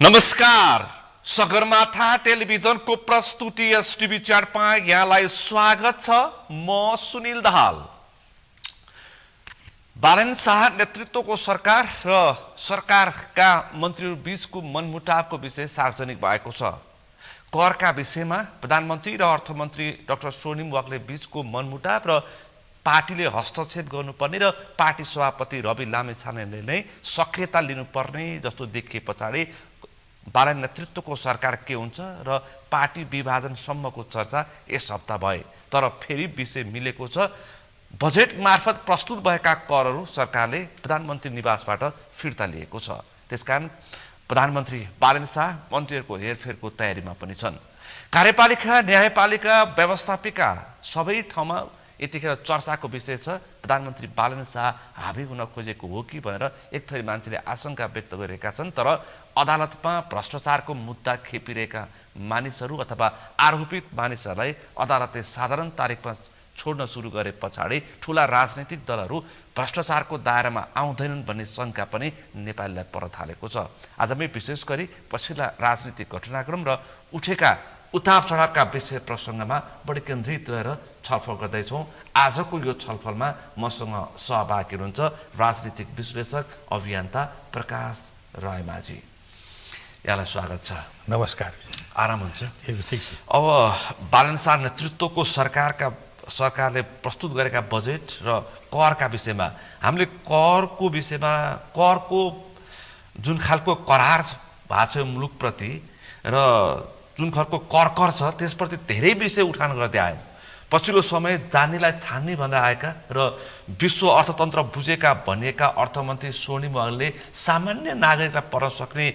नमस्कार, सगरमाथा टेलिभिजनको प्रस्तुति एसटिभी च्याटमा यहाँलाई स्वागत छ। म सुनिल दाहाल। बालन शाह नेतृत्वको सरकार र सरकारका मन्त्रीहरू बीचको मनमुटावको विषय सार्वजनिक भएको छ। करका विषयमा प्रधानमन्त्री र अर्थमन्त्री डाक्टर सोनिम वाग्ले बीचको मनमुटाव र पार्टीले हस्तक्षेप गर्नुपर्ने र पार्टी सभापति रवि लामिछानेले नै सक्रियता लिनुपर्ने जस्तो देखिए पछाडि बालन नेतृत्वको सरकार के हुन्छ र पार्टी विभाजनसम्मको चर्चा यस हप्ता भए। तर फेरि विषय मिलेको छ। बजेट मार्फत प्रस्तुत भएका करहरू सरकारले प्रधानमन्त्री निवासबाट फिर्ता लिएको छ। त्यसकारण प्रधानमन्त्री बालन शाह मन्त्रीहरूको हेरफेरको तयारीमा पनि छन्। कार्यपालिका, न्यायपालिका, व्यवस्थापिका सबै ठाउँमा यतिखेर चर्चाको विषय छ। प्रधानमन्त्री बालन शाह हाबी हुन खोजेको हो कि भनेर एक थरी मान्छेले आशंका व्यक्त गरेका छन्। तर अदालतमा भ्रष्टाचारको मुद्दा खेपिरहेका मानिसहरू अथवा आरोपित मानिसहरूलाई अदालतले साधारण तारिखमा छोड्न सुरु गरे पछाडि ठूला राजनैतिक दलहरू भ्रष्टाचारको दायरामा आउँदैनन् भन्ने शङ्का पनि नेपालीलाई पर थालेको छ। आज हामी विशेष गरी पछिल्ला राजनीतिक घटनाक्रम र उठेका उताप चढावका विषय प्रसङ्गमा बढी केन्द्रित रहेर छलफल गर्दैछौँ। आजको यो छलफलमा मसँग सहभागी हुनुहुन्छ राजनीतिक विश्लेषक अभियन्ता प्रकाश रायमाझी। यहाँलाई स्वागत छ। नमस्कार। आराम हुन्छ? ठिक छ। अब बालन शाह नेतृत्वको सरकारले प्रस्तुत गरेका बजेट र करका विषयमा हामीले करको विषयमा करको जुन खालको करार भएको छ मुलुकप्रति र जुन खालको कर छ त्यसप्रति धेरै विषय उठान गर्दै आयो। पछिल्लो समय जान्नेलाई छान्ने भनेर आएका र विश्व अर्थतन्त्र बुझेका भनिएका अर्थमन्त्री सोनिम वाग्ले सामान्य नागरिकलाई पर्न सक्ने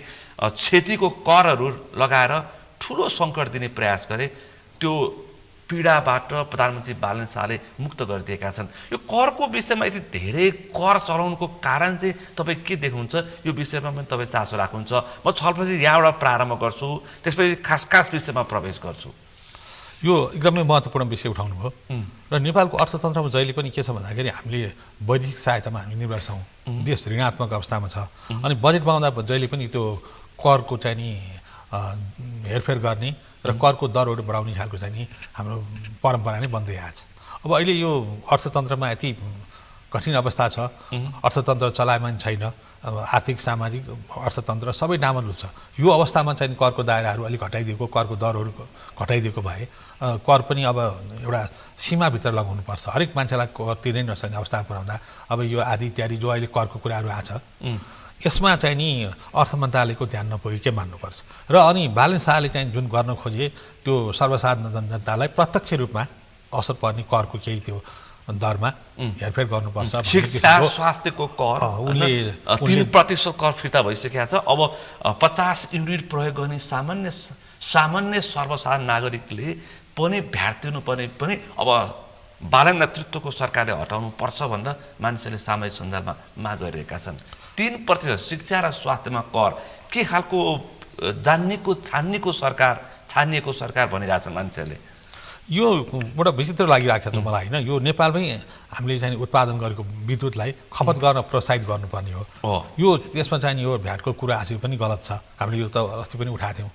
क्षतिको करहरू लगाएर ठुलो सङ्कट दिने प्रयास गरे। त्यो पीडाबाट प्रधानमन्त्री बालन शाहले मुक्त गरिदिएका छन्। यो करको विषयमा यति धेरै कर चलाउनुको कारण चाहिँ तपाईँ के देख्नुहुन्छ? यो विषयमा पनि तपाईँ चासो राख्नुहुन्छ। म छलफल यहाँबाट प्रारम्भ गर्छु, त्यसपछि खास विषयमा प्रवेश गर्छु। यो एकदमै महत्त्वपूर्ण विषय उठाउनु भयो र नेपालको अर्थतन्त्रमा जहिले पनि के छ भन्दाखेरि हामीले वैदेशिक सहायतामा हामी निर्भर छौँ। देश ऋणात्मक अवस्थामा छ अनि बजेट बनाउँदा जहिले पनि त्यो करको चाहिँ नि हेरफेर गर्ने र करको दरहरू बढाउने खालको चाहिँ नि हाम्रो परम्परा नै बन्दै आएको छ। अब अहिले यो अर्थतन्त्रमा यति कठिन अवस्था छ, अर्थतन्त्र चलायमान छैन, आर्थिक सामाजिक अर्थतन्त्र सबै डामाडोल छ। यो अवस्थामा चाहिँ करको दायराहरू अलिक घटाइदिएको, करको दरहरू घटाइदिएको भए कर पनि अब एउटा सीमाभित्र लगाउनुपर्छ। हरेक मान्छेलाई कर तिर्नै नसक्ने अवस्थामा पुर्याउँदा अब यो आदि इत्यादि जो अहिले करको कुराहरू आछ यसमा चाहिँ नि अर्थ मन्त्रालयको ध्यान नपुगेकै मान्नुपर्छ। र अनि बालन शाहले चाहिँ जुन गर्न खोजे त्यो सर्वसाधारण जनतालाई प्रत्यक्ष रूपमा असर पर्ने करको केही त्यो दरमा हेरफेर गर्नुपर्छ। शिक्षा, स्वास्थ्यको कर उनले 3% कर फिर्ता भइसकेको छ। अब 50 युनिट प्रयोग गर्ने सामान्य सर्वसाधारण नागरिकले पनि भ्याट तिर्नुपर्ने पनि अब बालन नेतृत्वको सरकारले हटाउनु पर्छ भनेर मानिसहरूले सामाजिक सञ्जालमा माग गरिरहेका छन्। 3% शिक्षा र स्वास्थ्यमा कर के खालको छानिएको सरकार भनिरहेछन् मान्छेहरूले। यो एउटा विचित्र लागिरहेको छ मलाई होइन। यो नेपालमै हामीले चाहिँ उत्पादन गरेको विद्युतलाई खपत गर्न प्रोत्साहित गर्नुपर्ने हो। यो त्यसमा चाहिँ यो भ्याटको कुरा आज पनि गलत छ। हामीले यो त अस्ति पनि उठाएको थियौँ।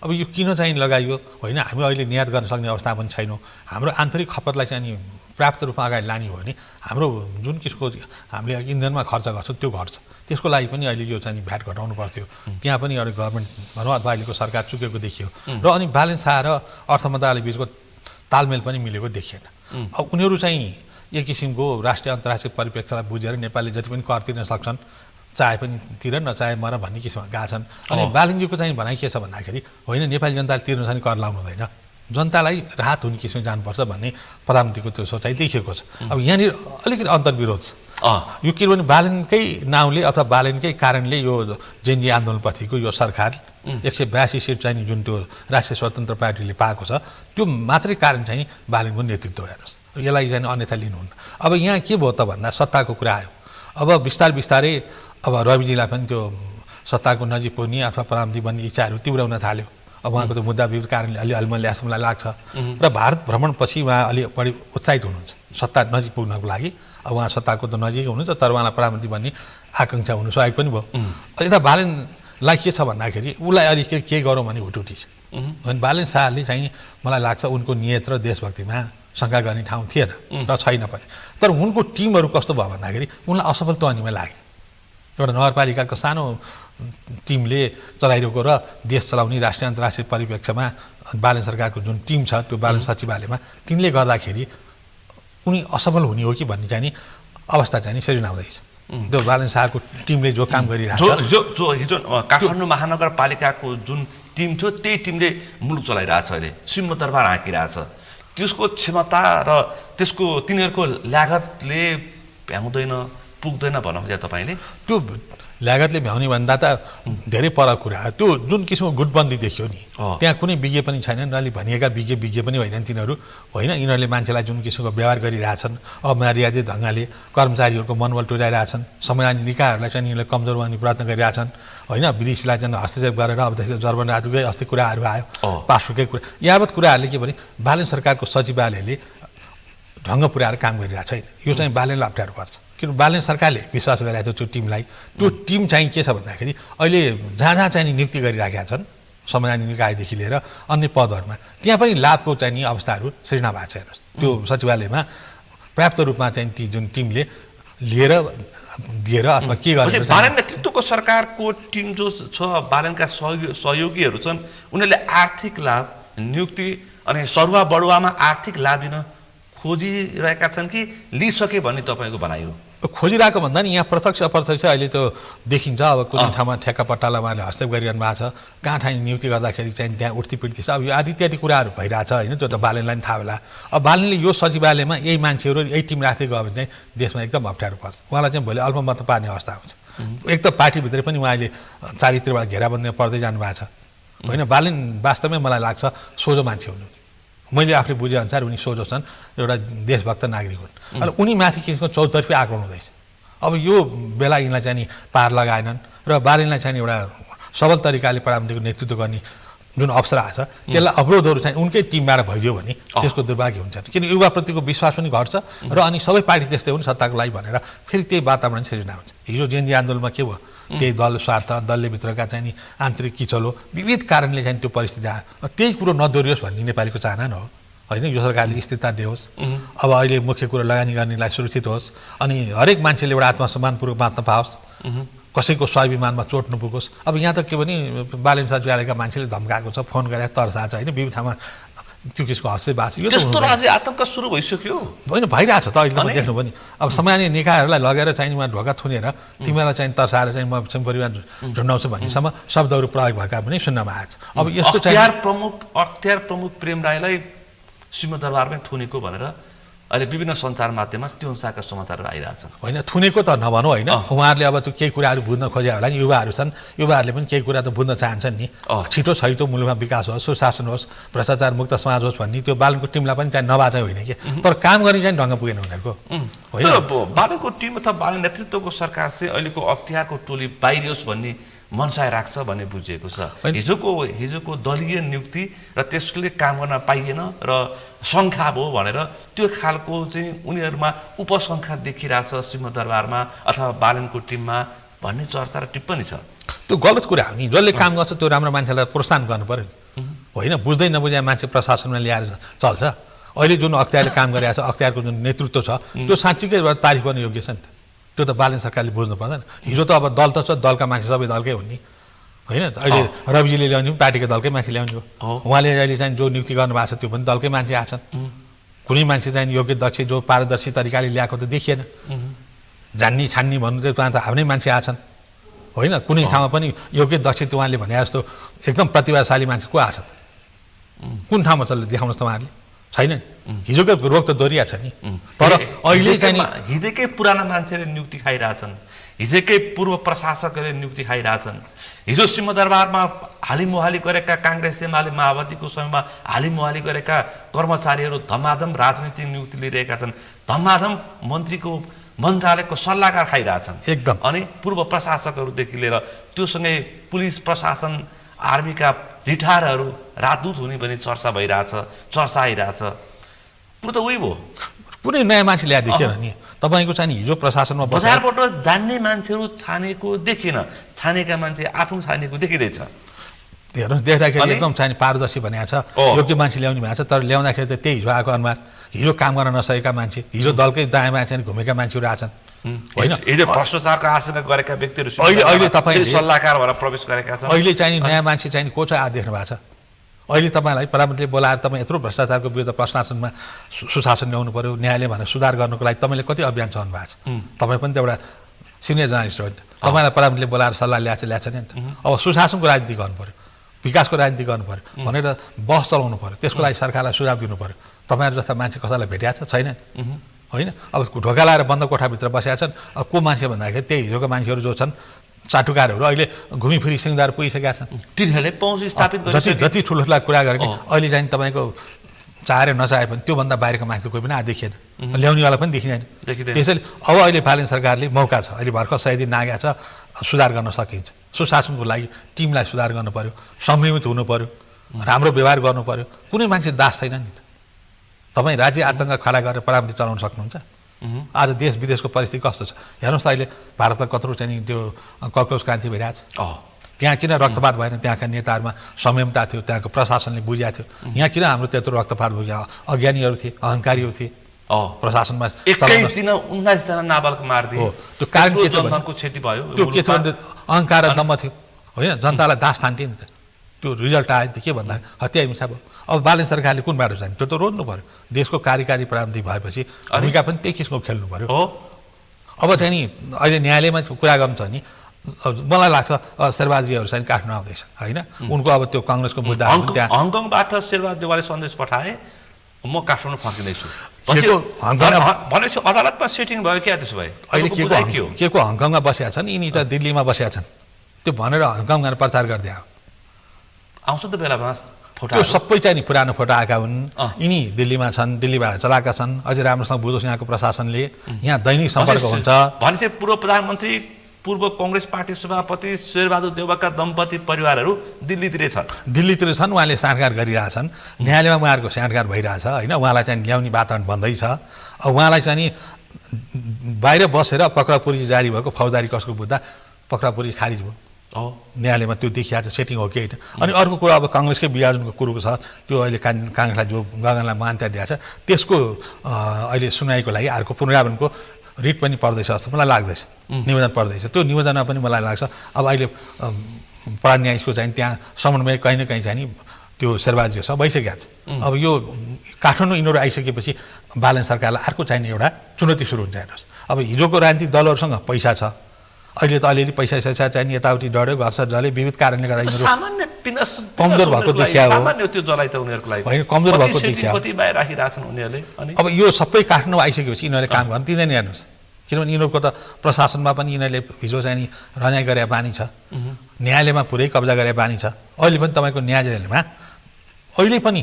अब यो किन चाहिँ लगाइयो होइन? हामी अहिले निर्यात गर्न सक्ने अवस्था पनि छैनौँ। हाम्रो आन्तरिक खपतलाई चाहिँ पर्याप्त रूपमा अगाडि लाने हो भने हाम्रो जुन किसिमको हामीले इन्धनमा खर्च गर्छौँ त्यो घट्छ। त्यसको लागि पनि अहिले यो चाहिँ भ्याट घटाउनु पर्थ्यो। त्यहाँ पनि अहिले गभर्मेन्ट भनौँ अथवा अहिलेको सरकार चुकेको देखियो र अनि बालन शाह र अर्थ मन्त्रालय बिचको तालमेल पनि मिलेको देखिएन। अब उनीहरू चाहिँ एक किसिमको राष्ट्रिय अन्तर्राष्ट्रिय परिप्रेक्ष्यलाई बुझेर नेपालले जति पनि कर तिर्न सक्छन् चाहे पनि तिर नचाहे मर भन्ने किसिममा गएका छन्। अनि बालनजीको चाहिँ भनाइ के छ भन्दाखेरि होइन नेपाली जनताले तिर्नु छ भने कर लाउनु हुँदैन, जनतालाई राहत हुने किसिमले जानुपर्छ भन्ने प्रधानमन्त्रीको त्यो सोचाइ देखिएको छ। अब यहाँनिर अलिकति अन्तर्विरोध छ। यो किनभने बालनकै नाउँले अथवा बालनकै कारणले यो जेएनजी आन्दोलनपछिको यो सरकार 182 सिट चाहिँ जुन त्यो राष्ट्रिय स्वतन्त्र पार्टीले पाएको छ त्यो मात्रै कारण चाहिँ बालनको नेतृत्व हेर्नुहोस्। यसलाई चाहिँ अन्यथा लिनुहुन्न। अब यहाँ के भयो त भन्दा सत्ताको कुरा आयो। अब बिस्तारै अब रविजीलाई पनि त्यो सत्ताको नजिक पुग्ने अथवा प्रधानमन्त्री बन्ने इच्छाहरू तीव्राउन थाल्यो। अब उहाँको त्यो मुद्दा विरुद्ध कारणले अलिअलि ल्यास मलाई लाग्छ र भारत भ्रमणपछि उहाँ अलि बढी उत्साहित हुनुहुन्छ सत्ता नजिक पुग्नको लागि। अब उहाँ सत्ताको त नजिकै हुनुहुन्छ तर उहाँलाई प्रधानमन्त्री बन्ने आकाङ्क्षा हुनु सकेको पनि भयो। यता बालन लाई के छ भन्दाखेरि उसलाई अलिकति के गरौँ भने हुटुटी छ भने बालेन शाहले चाहिँ मलाई लाग्छ उनको नियत र देशभक्तिमा शङ्का गर्ने ठाउँ थिएन र छैन पनि तर उनको टिमहरू कस्तो भयो भन्दाखेरि उनलाई असफल टर्नीमा लाग्यो एउटा नगरपालिकाको सानो टिमले चलाइरहेको र देश चलाउने राष्ट्रिय अन्तर्राष्ट्रिय परिप्रेक्ष्यमा बालन सरकारको जुन टिम छ त्यो बालन सचिवालयमा तिनले गर्दाखेरि उनी असफल हुने हो कि भन्ने चाहिँ नि अवस्था चाहिँ सृजना हुँदैछ त्यो बालन शाहको टिमले जो काम गरिरहेको छ जो हिजो काठमाडौँ महानगरपालिकाको जुन टिम थियो त्यही टिमले मुलुक चलाइरहेछ अहिले सिंहदरबार हाँकिरहेछ त्यसको क्षमता र त्यसको तिनीहरूको लागतले भ्याउँदैन पुग्दैन भन्नु खोजे तपाईँले त्यो लागतले भ्याउने भन्दा त धेरै पर कुरा त्यो जुन किसिमको गुटबन्दी देखियो नि त्यहाँ कुनै विज्ञ पनि छैनन् अलि भनिएका विज्ञ पनि होइनन् तिनीहरू होइन यिनीहरूले मान्छेलाई जुन किसिमको व्यवहार गरिरहेछन् अमर्यादित ढङ्गले कर्मचारीहरूको मनोबल टुटाइरहेछन् संवैधानिक निकायहरूलाई चाहिँ यिनीहरूले कमजोर बनाउने प्रयत्न गरिरहेछन् होइन विदेशीलाई चाहिँ हस्तक्षेप गरेर अब त्यसले जर्मन राजदूतकै अस्ति कुराहरू आयो पासपोर्टकै कुरा यावत कुराहरूले के भने बालन सरकारको सचिवालयले ढङ्ग पुर्याएर काम गरिरहेको छैन यो चाहिँ बालनलाई अप्ठ्यारो पर्छ किन बालन सरकारले विश्वास गरिरहेको छ त्यो टिमलाई त्यो टिम चाहिँ के छ भन्दाखेरि अहिले जहाँ जहाँ चाहिँ नियुक्ति गरिराखेका छन् संवैधानिक निकायदेखि लिएर अन्य पदहरूमा त्यहाँ पनि लाभको चाहिँ नि अवस्थाहरू सृजना भएको छ हेर्नुहोस् त्यो सचिवालयमा पर्याप्त रूपमा चाहिँ ती जुन टिमले लिएर दिएर अथवा के गरेर बालन नेतृत्वको सरकारको टिम जो छ बालनका सहयोगीहरू छन् उनीहरूले आर्थिक लाभ नियुक्ति अनि सरुवा बढुवामा आर्थिक लाभ दिन खोजिरहेका छन् कि लिइसके भन्ने तपाईँको भनाइ हो खोजिरहेको भन्दा नि यहाँ प्रत्यक्ष अप्रत्यक्ष अहिले त्यो देखिन्छ अब कुनै ठाउँमा ठेक्का पट्टालाई उहाँले हस्तक्षेप गरिरहनु भएको छ कहाँ ठाउँ नियुक्ति गर्दाखेरि चाहिँ त्यहाँ उठ्ती पिड्ती छ अब यो आदि इत्यादि कुराहरू भइरहेछ होइन त्यो त बालनलाई पनि थाहा होला अब बालनले यो सचिवालयमा यही मान्छेहरू यही टिम राख्दै गयो भने चाहिँ देशमा एकदम अप्ठ्यारो पर्छ उहाँलाई चाहिँ भोलि अल्पमत पार्ने अवस्था आउँछ एक त पार्टीभित्रै पनि उहाँले चारित्रबाट घेराबन्दी पर्दै जानु भएको छ होइन बालन वास्तवमै मलाई लाग्छ सोझो मान्छे हुनु मैले आफूले बुझेअनुसार उनी सोझो छन् एउटा देशभक्त नागरिक हुन् अनि उनी माथि किसिमको चौतर्फी आक्रमण हुँदैछ अब यो बेला यिनलाई चाहिँ नि पार लगाएनन् र बालनलाई चाहिँ एउटा सबल तरिकाले प्रधानमन्त्रीको नेतृत्व गर्ने जुन अवसर आएछ त्यसलाई अवरोधहरू चाहिँ उनकै टिमबाट भइदियो भने त्यसको दुर्भाग्य हुन्छ किन युवाप्रतिको विश्वास पनि घट्छ र अनि सबै पार्टी त्यस्तै हुन् सत्ताको लागि भनेर फेरि त्यही वातावरण सृजना हुन्छ हिजो जेएनजी आन्दोलनमा के भयो त्यही दल स्वार्थ दलले भित्रका चाहिँ नि आन्तरिक किचलो विविध कारणले चाहिँ त्यो परिस्थिति आयो त्यही कुरो नदोहोरियोस् भन्ने नेपालीको चाहना न हो होइन यो सरकारले स्थिरता दियोस् अब अहिले मुख्य कुरो लगानी गर्नेलाई सुरक्षित होस् अनि हरेक मान्छेले एउटा आत्मसम्मानपूर्वक बाँच्न पाओस् कसैको स्वाभिमानमा चोट नपुगोस् अब यहाँ त के भने बालन सचिवालयका मान्छेले धम्काएको छ फोन गरेर तर्साएको छ होइन विविध ठाउँमा त्यो किसिमको हस्ते बास यो त्यस्तो राज्य आतंक सुरु भइसक्यो होइन भइरहेछ त अहिले त देख्नु पनि अब सामान्य निकायहरूलाई लगेर चाहिँ उहाँ ढोका थुनेर तिमीलाई चाहिँ तर्साएर चाहिँ म परिवार झुन्डाउँछु भन्नेसम्म शब्दहरू प्रयोग भएका पनि सुन्नमा आएछ अब यस्तो अख्तियार प्रमुख प्रेम राईलाई सिंहदरबारमै थुनेको भनेर अहिले विभिन्न सञ्चार माध्यममा त्यो अनुसारका समाचारहरू आइरहेछन् होइन थुनेको त नभनौँ होइन उहाँहरूले अब त्यो केही कुराहरू बुझ्न खोजे होला नि युवाहरू छन् युवाहरूले पनि केही कुरा त बुझ्न चाहन्छन् नि छिटो छैटो मुलुकमा विकास होस् सुशासन होस् भ्रष्टाचार मुक्त समाज होस् भन्ने त्यो बालनको टिमलाई पनि चाहिँ नबाचा होइन कि तर काम गर्ने चाहिँ ढङ्ग पुगेन उनीहरूको होइन बालनको टिम अथवा बालन नेतृत्वको सरकार चाहिँ अहिलेको अख्तियारको टोली बाहिरियोस् भन्ने मनसाय राख्छ भन्ने बुझिएको छ हिजोको दलीय नियुक्ति र त्यसले काम गर्न पाइएन र सङ्ख्या भयो भनेर त्यो खालको चाहिँ उनीहरूमा उपसङ्ख्या देखिरहेछ सिंहदरबारमा अथवा बालनको टिममा भन्ने चर्चा र टिप्पणी छ त्यो गलत कुरा हो नि जसले काम गर्छ त्यो राम्रो मान्छेलाई प्रोत्साहन गर्नु पर्यो होइन बुझ्दै नबुझ्या मान्छे प्रशासनमा ल्याएर चल्छ अहिले जुन अख्तियारले काम गरिरहेको छ अख्तियारको जुन नेतृत्व छ त्यो साँच्चीकै तारिफ गर्ने योग्य छ नि त त्यो त बालन सरकारले बुझ्नु पर्दैन हिजो त अब दल त छ दलका मान्छे सबै दलकै हुन् नि होइन अहिले रविजीले ल्याउने पनि पार्टीको दलकै मान्छे ल्याउने हो उहाँले अहिले चाहिँ जो नियुक्ति गर्नुभएको छ त्यो पनि दलकै मान्छे आछन् कुनै मान्छे चाहिँ योग्य दक्ष जो पारदर्शी तरिकाले ल्याएको त देखिएन जान्ने छान्ने भन्नु चाहिँ उहाँ त आफ्नै मान्छे आछन् होइन कुनै ठाउँमा पनि योग्य दक्ष उहाँले भने जस्तो एकदम प्रतिभाशाली मान्छे को आछ त कुन ठाउँमा चल्यो देखाउनुहोस् त उहाँहरूले छैन हिजोकै रोग त दोहोरिया छ नि तर अहिले चाहिँ हिजोकै पुराना मान्छेले नियुक्ति खाइरहेछन् हिजोकै पूर्व प्रशासकहरूले नियुक्ति खाइरहेछन् हिजो सिंहदरबारमा हालिमुहाली गरेका काङ्ग्रेस एमाले माओवादीको समयमा हालिमुहाली गरेका कर्मचारीहरू धमाधम राजनीतिक नियुक्ति लिइरहेका छन् धमाधम मन्त्रीको मन्त्रालयको सल्लाहकार खाइरहेछन् एकदम अनि पूर्व प्रशासकहरूदेखि लिएर त्योसँगै पुलिस प्रशासन आर्मीका रिटायरहरू राजदूत हुने पनि चर्चा भइरहेछ चर्चा आइरहेछ कुरो त उही भयो कुनै नयाँ मान्छे ल्याए देखिएन नि तपाईँको चाहिँ नि हिजो प्रशासनमा बसेर बजारबाट जान्ने मान्छेहरू छानेको देखिन, छानेका मान्छे आफू छानेको देखिँदैछ। हेर्नु देख्दाखेरि एकदम चाहिँ पारदर्शी भनेको छ, योग्य मान्छे ल्याउने भएको छ। तर ल्याउँदाखेरि त त्यही हिजो आएको अनुहार, हिजो काम गर्न नसकेका मान्छे, हिजो दलकै दायाँमा चाहिँ घुमेका मान्छेहरू आछन् होइन। हिजो भ्रष्टाचारको आशंका गरेका व्यक्तिहरू अहिले तपाईँले सल्लाहकार भएर प्रवेश गरेका छन्। अहिले चाहिँ नयाँ मान्छे चाहिँ को चाहिँ देख्नु भएको छ? अहिले तपाईँलाई प्रधानमन्त्रीले बोलाएर तपाईँ यत्रो भ्रष्टाचारको विरुद्ध प्रशासनमा सुशासन ल्याउनु पऱ्यो, न्यायालय भनेर सुधार गर्नुको लागि तपाईँले कति अभियान चलाउनु भएको छ? तपाईँ पनि त एउटा सिनियर जर्नलिस्ट हो नि त, तपाईँलाई प्रधानमन्त्रीले बोलाएर सल्लाह ल्याएछ नि त। अब सुशासनको राजनीति गर्नु पऱ्यो, विकासको राजनीति गर्नु पऱ्यो भनेर बहस चलाउनु पऱ्यो, त्यसको लागि सरकारलाई सुझाव दिनु पऱ्यो। तपाईँहरू जस्ता मान्छे कसैलाई भेटिएको छ? छैन होइन। अब ढोका लाएर बन्द कोठाभित्र बसेका छन्। अब को मान्छे भन्दाखेरि त्यही हिजोको मान्छेहरू जो छन् चाटुकारहरू अहिले घुमिफिरी सिंहदार पुगिसकेका छन्। तिनीहरूले पहुँच स्थापित जति ठुलो कुरा गरेको अहिले चाहिँ तपाईँको चाहे नचाहे पनि त्योभन्दा बाहिरको मान्छे कोही पनि देखिएन, ल्याउनेवाला पनि देखिँदैन। त्यसैले अब अहिले बालन सरकारले मौका छ, अहिले भर्खर 100 दिन नागेको छ, सुधार गर्न सकिन्छ। सुशासनको लागि टिमलाई सुधार गर्नु पऱ्यो, संयमित हुनु पऱ्यो, राम्रो व्यवहार गर्नु पऱ्यो। कुनै मान्छे दास छैन नि त। तपाईँ राज्य आतङ्क खडा गरेर प्रधानमन्त्री चलाउन सक्नुहुन्छ? आज देश विदेशको परिस्थिति कस्तो छ हेर्नुहोस् त। अहिले भारतमा कत्रो चाहिँ त्यो कक्रोच क्रान्ति भइरहेछ, त्यहाँ किन रक्तपात भएन? त्यहाँका नेताहरूमा संयमता थियो, त्यहाँको प्रशासनले बुझाएको थियो। यहाँ किन हाम्रो त्यत्रो रक्तपात भयो? अज्ञानीहरू थिए, अहङ्कारीहरू थिए प्रशासनमा। 21 दिन 19 जना नाबालक मारिदिए। त्यो कारण के थियो? जनताको क्षति भयो। त्यो के थियो? अहङ्कार र दम्भ थियो होइन, जनतालाई दास ठान्थ्यो नि त। त्यो रिजल्ट आयो नि त। के भन्दा हत्या हिंसा भयो। अब बालन सरकारले कुन बाटो जाने? त्यो त रोज्नु पऱ्यो। देशको कार्यकारी प्रधानमन्त्री भएपछि भूमिका पनि त्यही किसिमको खेल्नु पऱ्यो। अब चाहिँ नि अहिले न्यायालयमा कुरा गर्नु छ नि, मलाई लाग्छ शेरबहादुरजीहरू चाहिँ काठमाडौँ आउँदैछ होइन। उनको अब त्यो कङ्ग्रेसको मुद्दा हङकङबाट शेरबहादुर देवालले सन्देश पठाए, म काठमाडौँ फर्किँदैछु भनेपछि अदालतमा सेटिङ भयो क्या? त्यसो भए अहिले के को हङकङमा बसेका छन्, यिनी त दिल्लीमा बसेका छन्। त्यो भनेर हङकङ गएर प्रचार गरिदियो। आउँछ त बेलामा त्यो सबै चाहिँ नि पुरानो फोटो आएका हुन्। यिनी दिल्लीमा छन्, दिल्लीबाट चलाएका छन्। अझै राम्रोसँग बुझोस् यहाँको प्रशासनले, यहाँ दैनिक सम्पर्क हुन्छ। भनेपछि पूर्व प्रधानमन्त्री, पूर्व कङ्ग्रेस पार्टी सभापति शेरबहादुर देउवाका दम्पति परिवारहरू दिल्लीतिरै छन्। दिल्लीतिर छन्, उहाँले साँठगाँठ गरिरहेछन्। न्यायालयमा उहाँहरूको साँठगाँठ भइरहेछ होइन। उहाँलाई चाहिँ ल्याउने वातावरण बन्दैछ। अब उहाँलाई चाहिँ नि बाहिर बसेर पक्रापुरी जारी भएको फौजदारी कसको मुद्दा पक्रापुरी खारिज भयो न्यायालयमा। त्यो देखिएको सेटिङ हो कि होइन? अनि अर्को कुरा अब कङ्ग्रेसकै विभाजनको कुरोको छ, त्यो अहिले काङ्ग्रेसलाई जो गगनलाई मान्यता दिएको छ त्यसको अहिले सुनाइको लागि अर्को पुनरावृत्तिको रिट पनि पर्दैछ जस्तो मलाई लाग्दैछ, निवेदन पर्दैछ। त्यो निवेदनमा पनि मलाई लाग्छ अब अहिले प्राण न्यायको चाहिँ त्यहाँ समन्वय कहीँ न कहीँ चाहिँ नि त्यो शेरबहादुरजीसँग भइसकेको छ। अब यो काठमाडौँ यिनीहरू आइसकेपछि बालन सरकारलाई अर्को चाहिने एउटा चुनौती सुरु हुन्छ। हेर्नुहोस् अब हिजोको राजनीतिक दलहरूसँग पैसा छ, अहिले त अलिअलि पैसा सैसा चाहिँ यताउति डढ्यो, घर साथ जले, विविध कारणले गर्दा कमजोर भएको देखिया हो होइन, कमजोर भएको देखिया। अब यो सबै काठमाडौँ आइसकेपछि यिनीहरूले काम गर्न दिँदैन। हेर्नुहोस् किनभने यिनीहरूको त प्रशासनमा पनि यिनीहरूले हिजो चाहिँ नि रनाइ गरे बानी छ, न्यायालयमा पुरै कब्जा गरे बानी छ। अहिले पनि तपाईँको न्यायालयमा अहिले पनि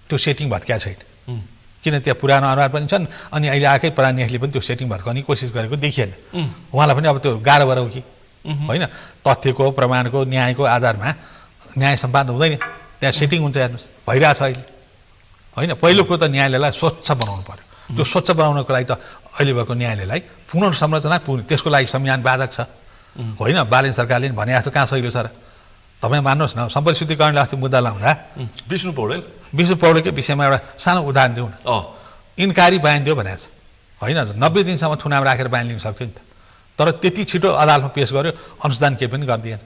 त्यो सेटिङ भत्किया छैन, किन त्यहाँ पुरानो अनुहार पनि छन्। अनि अहिले आएकै प्रधान न्यायाधीशले पनि त्यो सेटिङ भत्काउने कोसिस गरेको देखिएन। उहाँलाई पनि अब त्यो गाह्रो गरौँ कि होइन, तथ्यको प्रमाणको न्यायको आधारमा न्याय सम्पादन हुँदैन, त्यहाँ सेटिङ हुन्छ। हेर्नुहोस् भइरहेछ अहिले होइन। पहिलो कुरो त न्यायालयलाई स्वच्छ बनाउनु पऱ्यो। त्यो स्वच्छ बनाउनको लागि त अहिले भएको न्यायालयलाई पुनर्संरचना पुग्ने, त्यसको लागि संविधान बाधक छ होइन। बालन सरकारले नि भने जस्तो कहाँ सहिलो छ र? तपाईँ मान्नुहोस् न, सम्पत्ति शुद्धिकरणले अस्ति मुद्दा लाउँदा विष्णु पौडेलकै विषयमा एउटा सानो उदाहरण दिउँ न। इन्कारी बयान दियो भनेको छ होइन, 90 दिनसम्म थुनामा राखेर बयान लिन सक्थ्यो नि त। तर त्यति छिटो अदालतमा पेश गर्यो, अनुसन्धान केही पनि गरिदिएन।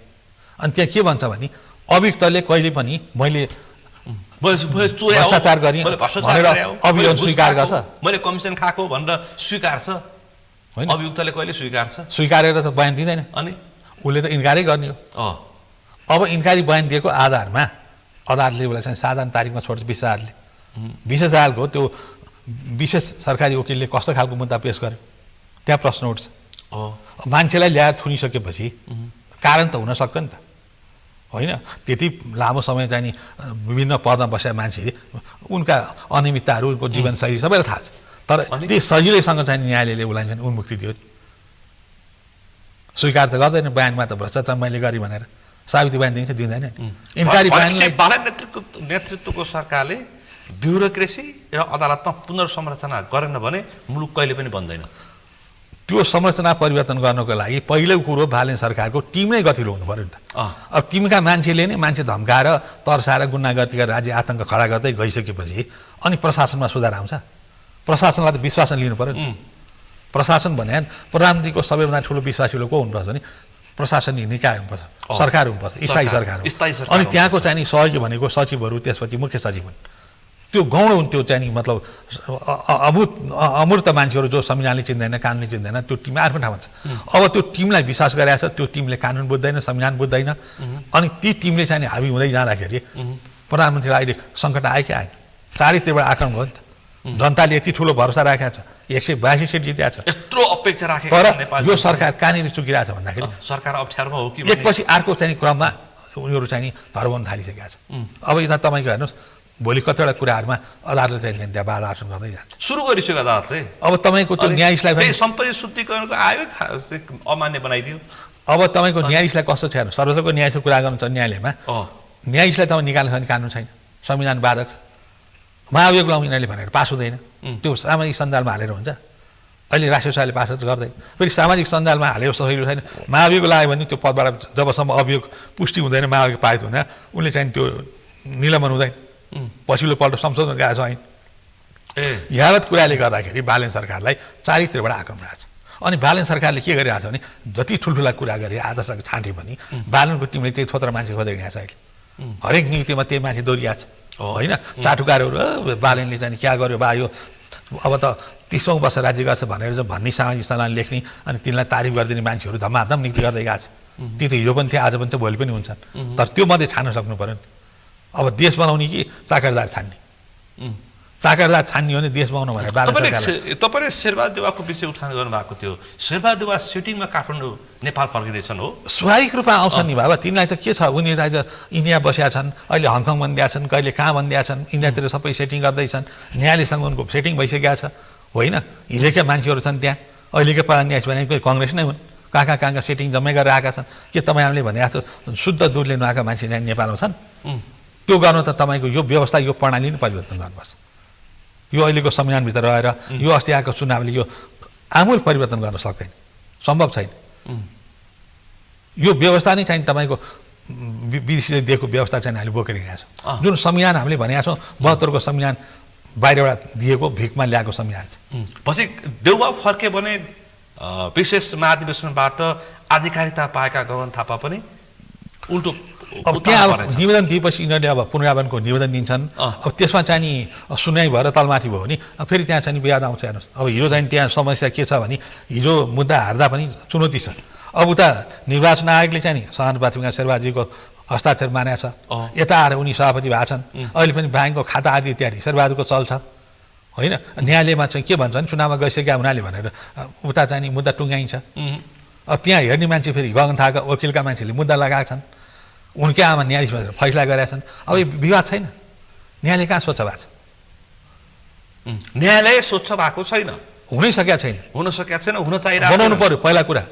अनि त्यहाँ के भन्छ भने अभियुक्तले कहिले पनि मैले भ्रष्टाचार गरेँ भनेर अभियोग स्वीकार गर्छ, मैले कमिसन खाएको भनेर स्वीकार्छ होइन। अभियुक्तले कहिले स्वीकारेर त बयान दिँदैन, अनि उसले त इन्कारै गर्ने हो। अब इन्कारी बयान दिएको आधारमा अदालतले उसलाई चाहिँ साधारण तारिकमा छोड्छ। 20 सालको त्यो विशेष सरकारी वकिलले कस्तो खालको मुद्दा पेश गर्यो, त्यहाँ प्रश्न उठ्छ। मान्छेलाई ल्याएर थुनिसकेपछि कारण त हुन सक्छ नि त होइन। त्यति लामो समय चाहिँ नि विभिन्न पदमा बसेका मान्छेले उनका अनियमितताहरू, उनको जीवनशैली सबैलाई थाहा छ। तर त्यही सजिलैसँग चाहिँ न्यायालयले उसलाई चाहिँ उन्मुक्ति दियो। स्वीकार त गर्दैन, बयानमा त भ्रष्टाचार मैले गरेँ भनेर साबिती बयान दिन्छ, दिँदैन। इन्कारी बयान बालन नेतृत्वको सरकारले ब्युरोक्रेसी र अदालतमा पुनर्संरचना गरेन भने मुलुक कहिले पनि बन्दैन। त्यो संरचना परिवर्तन गर्नको लागि पहिलो कुरो बालेन सरकारको टिम नै गतिलो हुनु पर्यो नि त। अब टिमका मान्छेले नै मान्छे धम्काएर तर्साएर गुन्डागर्दी गरेर राज्य आतङ्क खडा गर्दै गइसकेपछि अनि प्रशासनमा सुधार आउँछ? प्रशासनलाई त विश्वासमा लिनु पर्यो नि। प्रशासन भने प्रधानमन्त्रीको सबैभन्दा ठुलो विश्वासिलो को हुनुपर्छ भने प्रशासनिक निकाय हुनुपर्छ, सरकार हुनुपर्छ, स्थायी सरकार हो। अनि त्यहाँको चाहिँ नि सहयोगी भनेको सचिवहरू, त्यसपछि मुख्य सचिव हुन्। त्यो गौण हुन्, त्यो चाहिँ नि मतलब अमूर्त मान्छेहरू जो संविधानले चिन्दैन, कानुनले चिन्दैन, त्यो टिम आफ्नो ठाउँमा छ। अब त्यो टिमलाई विश्वास गरेको छ, त्यो टिमले कानुन बुझ्दैन, संविधान बुझ्दैन। अनि ती टिमले चाहिँ नि हाबी हुँदै जाँदाखेरि प्रधानमन्त्रीलाई अहिले सङ्कट आयो कि आएन? चारैतिरबाट आक्रमण भयो नि त। जनताले यति ठुलो भरोसा राखेको छ, 182 सिट जितेको छ, यत्रो अपेक्षा राखेको तर छ नेपाल। यो सरकार कहाँनिर चुकिरहेको छ भन्दाखेरि सरकार अप्ठ्यारोमा हो कि एकपछि अर्को चाहिँ क्रममा उनीहरू चाहिँ धर्मन थालिसकेका छ। अब यता तपाईँको हेर्नुहोस्, भोलि कतिवटा कुराहरूमा अदालतले चाहिँ त्यहाँ बाधा आसन गर्दै जान्छ। सुरु गरिसक्यो अदालतले। अब तपाईँको त्यो न्यायाधीशलाई पनि सम्पत्ति शुद्धिकरणको आयो अमान्य बनाइदियो। अब तपाईँको न्यायाधीशलाई कस्तो छ हेर्नु, सर्वोच्चको न्यायाधीशको कुरा गर्नु छ न्यायालयमा, न्यायाधीशलाई तपाईँ निकाल्न सक्ने कानुन छैन, संविधान बाधक छ। महाभियोग लाउँ यिनीहरूले भनेर पास हुँदैन, त्यो सामाजिक सञ्जालमा हालेर हुन्छ। अहिले राष्ट्रिय सभाले पास गर्दैन, फेरि सामाजिक सञ्जालमा हालेको सजिलो छैन। महाभियोग लाग्यो भने त्यो पदबाट जबसम्म अभियोग पुष्टि हुँदैन, महाभियोग पारित हुँदैन, उनले चाहिँ त्यो निलम्बन हुँदैन। पछिल्लो पल्ट संशोधन गएको छ ऐन। यावत कुराले गर्दाखेरि बालेन सरकारलाई चारैतिरबाट आक्रमण आएको छ। अनि बालेन सरकारले के गरिरहेको छ भने जति ठुल्ठुला कुरा गरे आदर्शको छाँटे पनि बालेनको टिमले त्यही थोत्रा मान्छे खोजेर हिँडेको छ। अहिले हरेक नीतिमा त्यही मान्छे दोहोरिएको छ होइन। चाटुकारहरू बालेनले चाहिँ क्या गर्यो बा, यो अब त 30औं वर्ष राज्य गर्छ भनेर चाहिँ भन्ने सामाजिक सञ्जाल लेख्ने अनि तिनलाई तारिफ गरिदिने मान्छेहरू धमाधम नियुक्ति गर्दै गएको छ। ती त हिजो पनि थिए, आज पनि त, भोलि पनि हुन्छन्। तर त्यो मध्ये छान्न सक्नु पऱ्यो नि। अब देश बनाउने कि चाकरदार छान्ने? चाकरदार छान्ने हो भने देश बनाउनु भनेर तपाईँले शेरबहादेवाको विषय उठान गर्नुभएको थियो। शेरबहादेवा सेटिङमा काठमाडौँ नेपाल फर्किँदैछन् हो? स्वाभाविक रूपमा आउँछन् नि बाबा, तिनीलाई त के छ, उनीहरू आज इन्डिया बसेका छन्, अहिले हङकङ बनिदिएका छन्, कहिले कहाँ बनिदिएका छन्, इन्डियातिर सबै सेटिङ गर्दैछन्, न्यायालयसँग उनको सेटिङ भइसकेका छ होइन। हिजोका मान्छेहरू छन् त्यहाँ, अहिलेका प्रधान न्यायाधीश भनेको कङ्ग्रेस नै हुन्, कहाँ सेटिङ जम्मै गरेर आएका छन्। के तपाईँहरूले भने जस्तो शुद्ध दुध लिनु आएका मान्छे चाहिँ नेपालमा छन्? त्यो गर्नु त तपाईँको यो व्यवस्था, यो प्रणाली नै परिवर्तन गर्नुपर्छ। यो अहिलेको संविधानभित्र रहेर यो अस्ति आएको चुनावले यो आमूल परिवर्तन गर्न सक्दैन, सम्भव छैन। यो व्यवस्था नै चाहिँ तपाईँको विदेशीले दिएको व्यवस्था चाहिँ हामीले बोकेर हिँडेका छौँ। जुन संविधान हामीले भनेका छौँ, 72को संविधान बाहिरबाट दिएको भिखमा ल्याएको संविधान छ। पछि देउबा फर्के भने विशेष महाधिवेशनबाट आधिकारिकता पाएका गगन थापा पनि उल्टो अब त्यहाँ अब निवेदन दिएपछि यिनीहरूले अब पुनरावनको निवेदन दिन्छन्। अब त्यसमा चाहिँ नि सुनाइ भएर तलमाथि भयो भने फेरि त्यहाँ चाहिँ विवाद आउँछ। हेर्नुहोस्, अब हिजो चाहिँ त्यहाँ समस्या के छ भने हिजो मुद्दा हार्दा पनि चुनौती छ। अब उता निर्वाचन आयोगले चाहिँ नि सहानुपातिमा शेरबहादुरजीको हस्ताक्षर मानेको छ, यता आएर उनी सभापति भएको छन्, अहिले पनि ब्याङ्कको खाता आदि इत्यादि शेरबहादुरको चल्छ होइन। न्यायालयमा चाहिँ के भन्छ भने चुनावमा गइसकेका हुनाले भनेर उता चाहिँ नि मुद्दा टुङ्गाइन्छ। अब त्यहाँ हेर्ने मान्छे फेरि गगन थापाका वकिलका मान्छेले मुद्दा लगाएका छन्, उनकै आमा न्यायाधीश भनेर फैसला गरेका छन्। अब यो विवाद छैन, न्यायालय कहाँ स्वच्छ भएको छ? न्यायालय स्वच्छ भएको छैन, हुनै सकेका छैन, हुन चाहिरहेको बनाउनु पर्यो पहिला कुरा।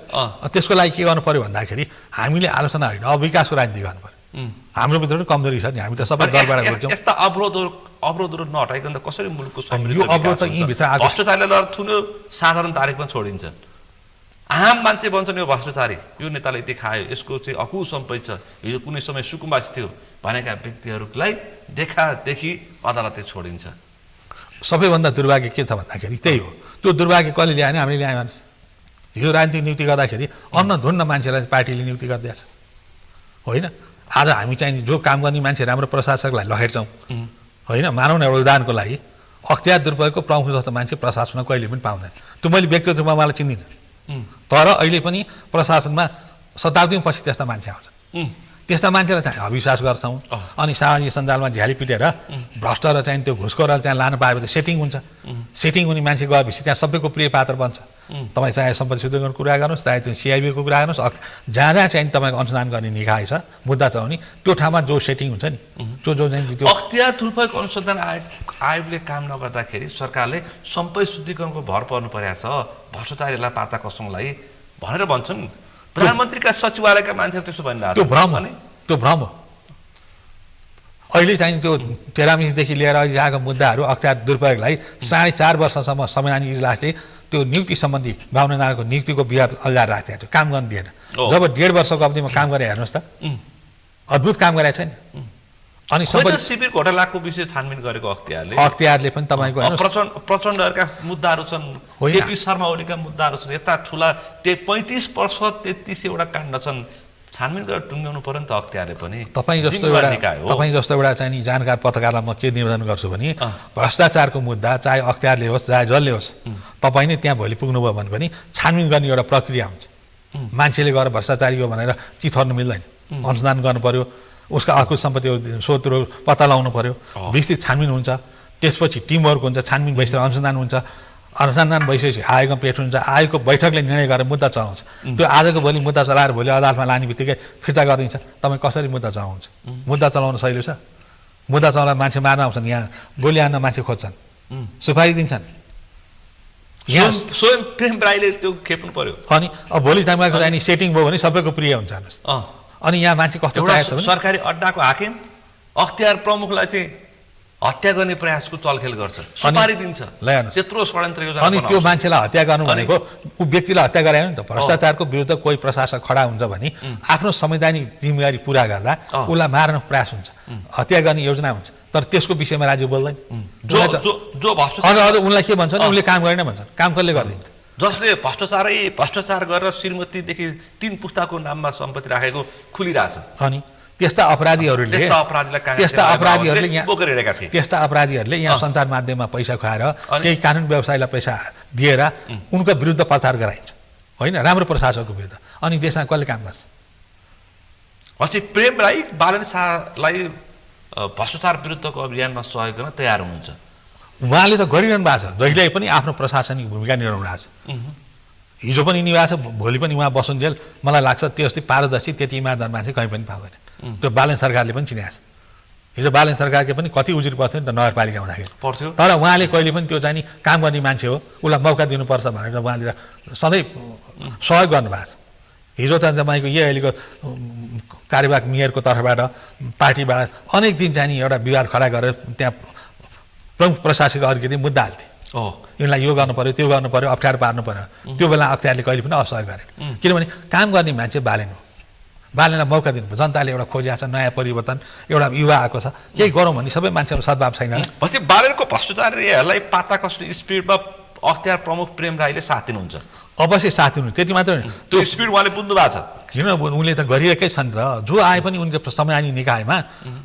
त्यसको लागि के गर्नु पर्यो भन्दाखेरि हामीले आलोचना होइन, अब विकासको राजनीति गर्नु पर्यो। हाम्रो भित्र पनि कमजोरी छ नि, हामी त सबै गरबाट गर्छौँ। यस्ता अवरोधहरू नहटाइकन त कसरी मुलुकको यो अवरोध त यहीँभित्र भ्रष्टाचारीलाई थुनो साधारण तारिखमा छोडिन्छ। आम मान्छे भन्छन् यो भ्रष्टाचारी, यो नेताले यति खायो, यसको चाहिँ अकुल सम्पत्ति छ, यो कुनै समय सुकुम्बासी थियो भनेका व्यक्तिहरूलाई देखादेखि अदालतले छोडिन्छ। सबैभन्दा दुर्भाग्य के छ भन्दाखेरि त्यही हो। त्यो दुर्भाग्य कसले ल्याएन? हामीले ल्यायो भन्नुहोस्। हिजो राजनीतिक नियुक्ति गर्दाखेरि अन्नधुन्न मान्छेलाई पार्टीले नियुक्ति गरिदिएको छ होइन। आज हामी चाहिँ जो काम गर्ने मान्छे राम्रो प्रशासकलाई लखेट्छौँ होइन। मानौ न एउटा उदाहरणको लागि अख्तियार दुरुपयोगको प्रमुख जस्तो मान्छे प्रशासनमा कहिले पनि पाउँदैन। त्यो मैले व्यक्तिगत रूपमा मलाई चिन्दिनँ, तर अहिले पनि प्रशासनमा शताब्दीपछि त्यस्ता मान्छे आउँछ। त्यस्ता मान्छेलाई चाहिँ अविश्वास गर्छौँ अनि सामाजिक सञ्जालमा झ्याली पिटेर भ्रष्ट र चाहिँ त्यो घुसखोरलाई त्यहाँ लानु पाएपछि सेटिङ हुन्छ। सेटिङ हुने मान्छे गएपछि त्यहाँ सबैको प्रिय पात्र बन्छ। तपाईँ चाहे सम्पत्ति शुद्धिकरणको कुरा गर्नुहोस्, चाहे त्यो सिआइबीको कुरा गर्नुहोस्, जहाँ जहाँ चाहिँ तपाईँको अनुसन्धान गर्ने निकाय छ, मुद्दा छ भने त्यो ठाउँमा जो सेटिङ हुन्छ नि, जो चाहिँ त्यो अख्तियार दुरुपयोग अनुसन्धान आयोगले काम नगर्दाखेरि सरकारले सम्पत्ति शुद्धिकरणको भर पर्नु परेको छ, भ्रष्टाचारीलाई पाता कसौँलाई भनेर भन्छन्। प्रधानमन्त्रीका सचिवालयका मान्छेहरू त्यसो भनिरहेको छ। त्यो भ्रम हो। अहिले चाहिँ त्यो टेरामिसदेखि लिएर अहिले आएको मुद्दाहरू अख्तियार दुरुपयोगलाई 4.5 वर्षसम्म संवैधानिक इजलासले त्यो नियुक्ति सम्बन्धी 52 जनाको नियुक्तिको विवाद अल्झाएर राखेको थियो, काम गर्न दिएन। जब 1.5 वर्षको अवधिमा काम गरे हेर्नुहोस् त, अद्भुत काम गरेको छ नि। अनि सबै शिविर घोटालाको विषय छानबिन गरेको अख्तियारले पनि तपाईँको प्रचण्डहरूका मुद्दाहरू छन्, केपी शर्मा ओलीका मुद्दाहरू छन्, यता ठुला 35 वर्ष 33वटा काण्ड छन्, छानबिन गरेर टुङ्ग्याउनु पर्यो नि त अख्तियारले पनि। तपाईँ जस्तो एउटा चाहिँ नि जानकार पत्रकारलाई म के निवेदन गर्छु भने भ्रष्टाचारको मुद्दा चाहे अख्तियारले होस् चाहे जसले होस्, तपाईँ नै त्यहाँ भोलि पुग्नुभयो भने पनि छानबिन गर्ने एउटा प्रक्रिया हुन्छ। मान्छेले गएर भ्रष्टाचारी हो भनेर चिथर्नु मिल्दैन, अनुसन्धान गर्नु पर्यो, उसका अकुत सम्पत्ति स्रोतहरू पत्ता लगाउनु पर्यो, विस्तृत छानबिन हुन्छ, त्यसपछि टिमवर्क हुन्छ, छानबिन भइसकेर अनुसन्धान हुन्छ, अनुसन्धान भइसकेपछि आयोगमा पेश हुन्छ, आयोगको बैठकले निर्णय गरेर मुद्दा चलाउँछ। त्यो आजको भोलि मुद्दा चलाएर भोलि अदालतमा लाने बित्तिकै फिर्ता गरिदिन्छ। तपाईँ कसरी मुद्दा चलाउँछ? मुद्दा चलाउन शैली छ? मुद्दा चलाएर मान्छे मार्न आउँछन्, यहाँ गोली हान्न मान्छे खोज्छन्, सुपारी दिन्छन्। स्वयं प्रेम राईले त्यो खेप्नु पर्यो। अनि अब भोलि तपाईँको चाहिँ सेटिङ भयो भने सबैको प्रिय हुन्छ हेर्नुहोस्। अनि यहाँ मान्छे कस्तो चाहेको छ, सरकारी अड्डाको हाकिम अख्तियार प्रमुखलाई चाहिँ हत्या गर्ने प्रयासको चलखेल गर्छ, सुपारी दिन्छ, त्यत्रो षड्यन्त्र योजना। अनि त्यो मान्छेलाई हत्या गर्नु भनेको ऊ व्यक्तिलाई हत्या गराएन नि त। भ्रष्टाचारको विरुद्ध कोही प्रशासक खडा हुन्छ भने आफ्नो संवैधानिक जिम्मेवारी पुरा गर्दा उसलाई मार्न प्रयास हुन्छ, हत्या गर्ने योजना हुन्छ, तर त्यसको विषयमा राज्य बोल्दैन। उनलाई के भन्छ भने उसले काम गरेन भन्छन्, काम कसले गरिदिन्छ? जसले भ्रष्टाचार गरेर श्रीमतीदेखि 3 पुस्ताको नाममा सम्पत्ति राखेको खुलिरहेछ। अनि त्यस्ता अपराधीहरूले यहाँ सञ्चार माध्यममा पैसा खुवाएर केही कानुन व्यवसायलाई पैसा दिएर उनको विरुद्ध प्रचार गराइन्छ, होइन, राम्रो प्रशासकको विरुद्ध। अनि देशमा कसले काम गर्छ? पछि प्रेम राई बालन शाहलाई भ्रष्टाचार विरुद्धको अभियानमा सहयोग गर्न तयार हुनुहुन्छ। उहाँले त गरिरहनु भएको छ, जहिले पनि आफ्नो प्रशासनिक भूमिका निर्वाह भएको छ। हिजो पनि निभाएको छ, भोलि पनि उहाँ बसुन्जेल मलाई लाग्छ त्यस्तै पारदर्शी त्यति इमानदार मान्छे कहीँ पनि पाउँदैन। त्यो बालन सरकारले पनि चिनाएको छ। हिजो बालन सरकारले पनि कति उजुर पर्थ्यो नि त नगरपालिका हुँदाखेरि पर्थ्यो, तर उहाँले कहिले पनि त्यो चाहिँ नि काम गर्ने मान्छे हो, उसलाई मौका दिनुपर्छ भनेर उहाँले सधैँ सहयोग गर्नुभएको छ। हिजो त तपाईँको यही अहिलेको कार्यवाहक मेयरको तर्फबाट पार्टीबाट अनेक दिन चाहिँ नि एउटा विवाद खडा गरेर त्यहाँ प्रमुख प्रशासक अधिकारी मुद्दा हाल्थे, यिनलाई यो गर्नु पर्यो, त्यो गर्नु पर्यो, अप्ठ्यारो पार्नु पर्यो। त्यो बेला अख्तियारले कहिले पनि असहयोग गरेन, किनभने काम गर्ने मान्छे बालेन हो। बालेनलाई मौका दिनु, जनताले एउटा खोजिएको छ नयाँ परिवर्तन, एउटा युवा आएको छ, केही गरौँ भने सबै मान्छेहरू सद्भाव छैन। पछि बालेनको भ्रष्टाचारलाई पाता कस्ने स्पिडमा अख्तियार प्रमुख प्रेम राईले साथ दिनुहुन्छ? अवश्य साथ दिनु, त्यति मात्र होइन, त्यो स्पिड उहाँले बुझ्नु भएको छ। किन उनले त गरिरहेकै छन् त, जो आए पनि उनले संवैधानिक निकायमा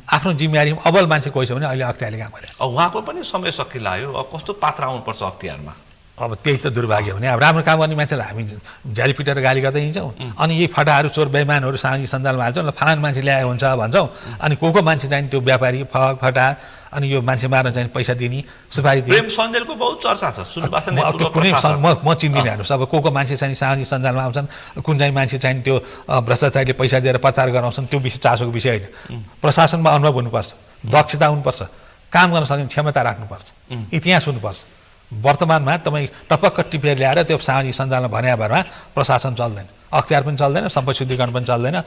आफ्नो जिम्मेवारी अब्बल मान्छे कोही छ भने अहिले अख्तियारले काम गरे। उहाँको पनि समय सकिलायो, अब कस्तो पात्र आउनुपर्छ अख्तियारमा? अब त्यही त दुर्भाग्य भने अब राम्रो काम गर्ने मान्छेलाई हामी झ्याली पिटेर गाली गर्दै हिँड्छौँ, अनि यही फटाहरू चोर बेइमानहरू सामाजिक सञ्जालमा हाल्छौँ, फलान मान्छे ल्याए हुन्छ भन्छौँ, अनि को मान्छे चाहिँ त्यो व्यापारी फटा अनि यो मान्छे मार्न चाहिँ पैसा दिने, सुपारी दिने। प्रेम सञ्जेलको बहुत चर्चा छ, कुनै म चिन्दिनँ हेर्नुहोस्। अब को मान्छे चाहिँ सामाजिक सञ्जालमा आउँछन्, कुन चाहिँ मान्छे चाहिँ त्यो भ्रष्टाचारीले पैसा दिएर प्रचार गराउँछन्, त्यो विषय चासोको विषय होइन। प्रशासनमा अनुभव हुनुपर्छ, दक्षता हुनुपर्छ, काम गर्न सक्ने क्षमता राख्नुपर्छ, इतिहास हुनुपर्छ। वर्तमानमा तपाईँ टपक्क टिपेर ल्याएर त्यो सामाजिक सञ्जालमा भने भरमा प्रशासन चल्दैन, अख्तियार पनि चल्दैन, सम्पत्ति शुद्धिकरण पनि चल्दैन,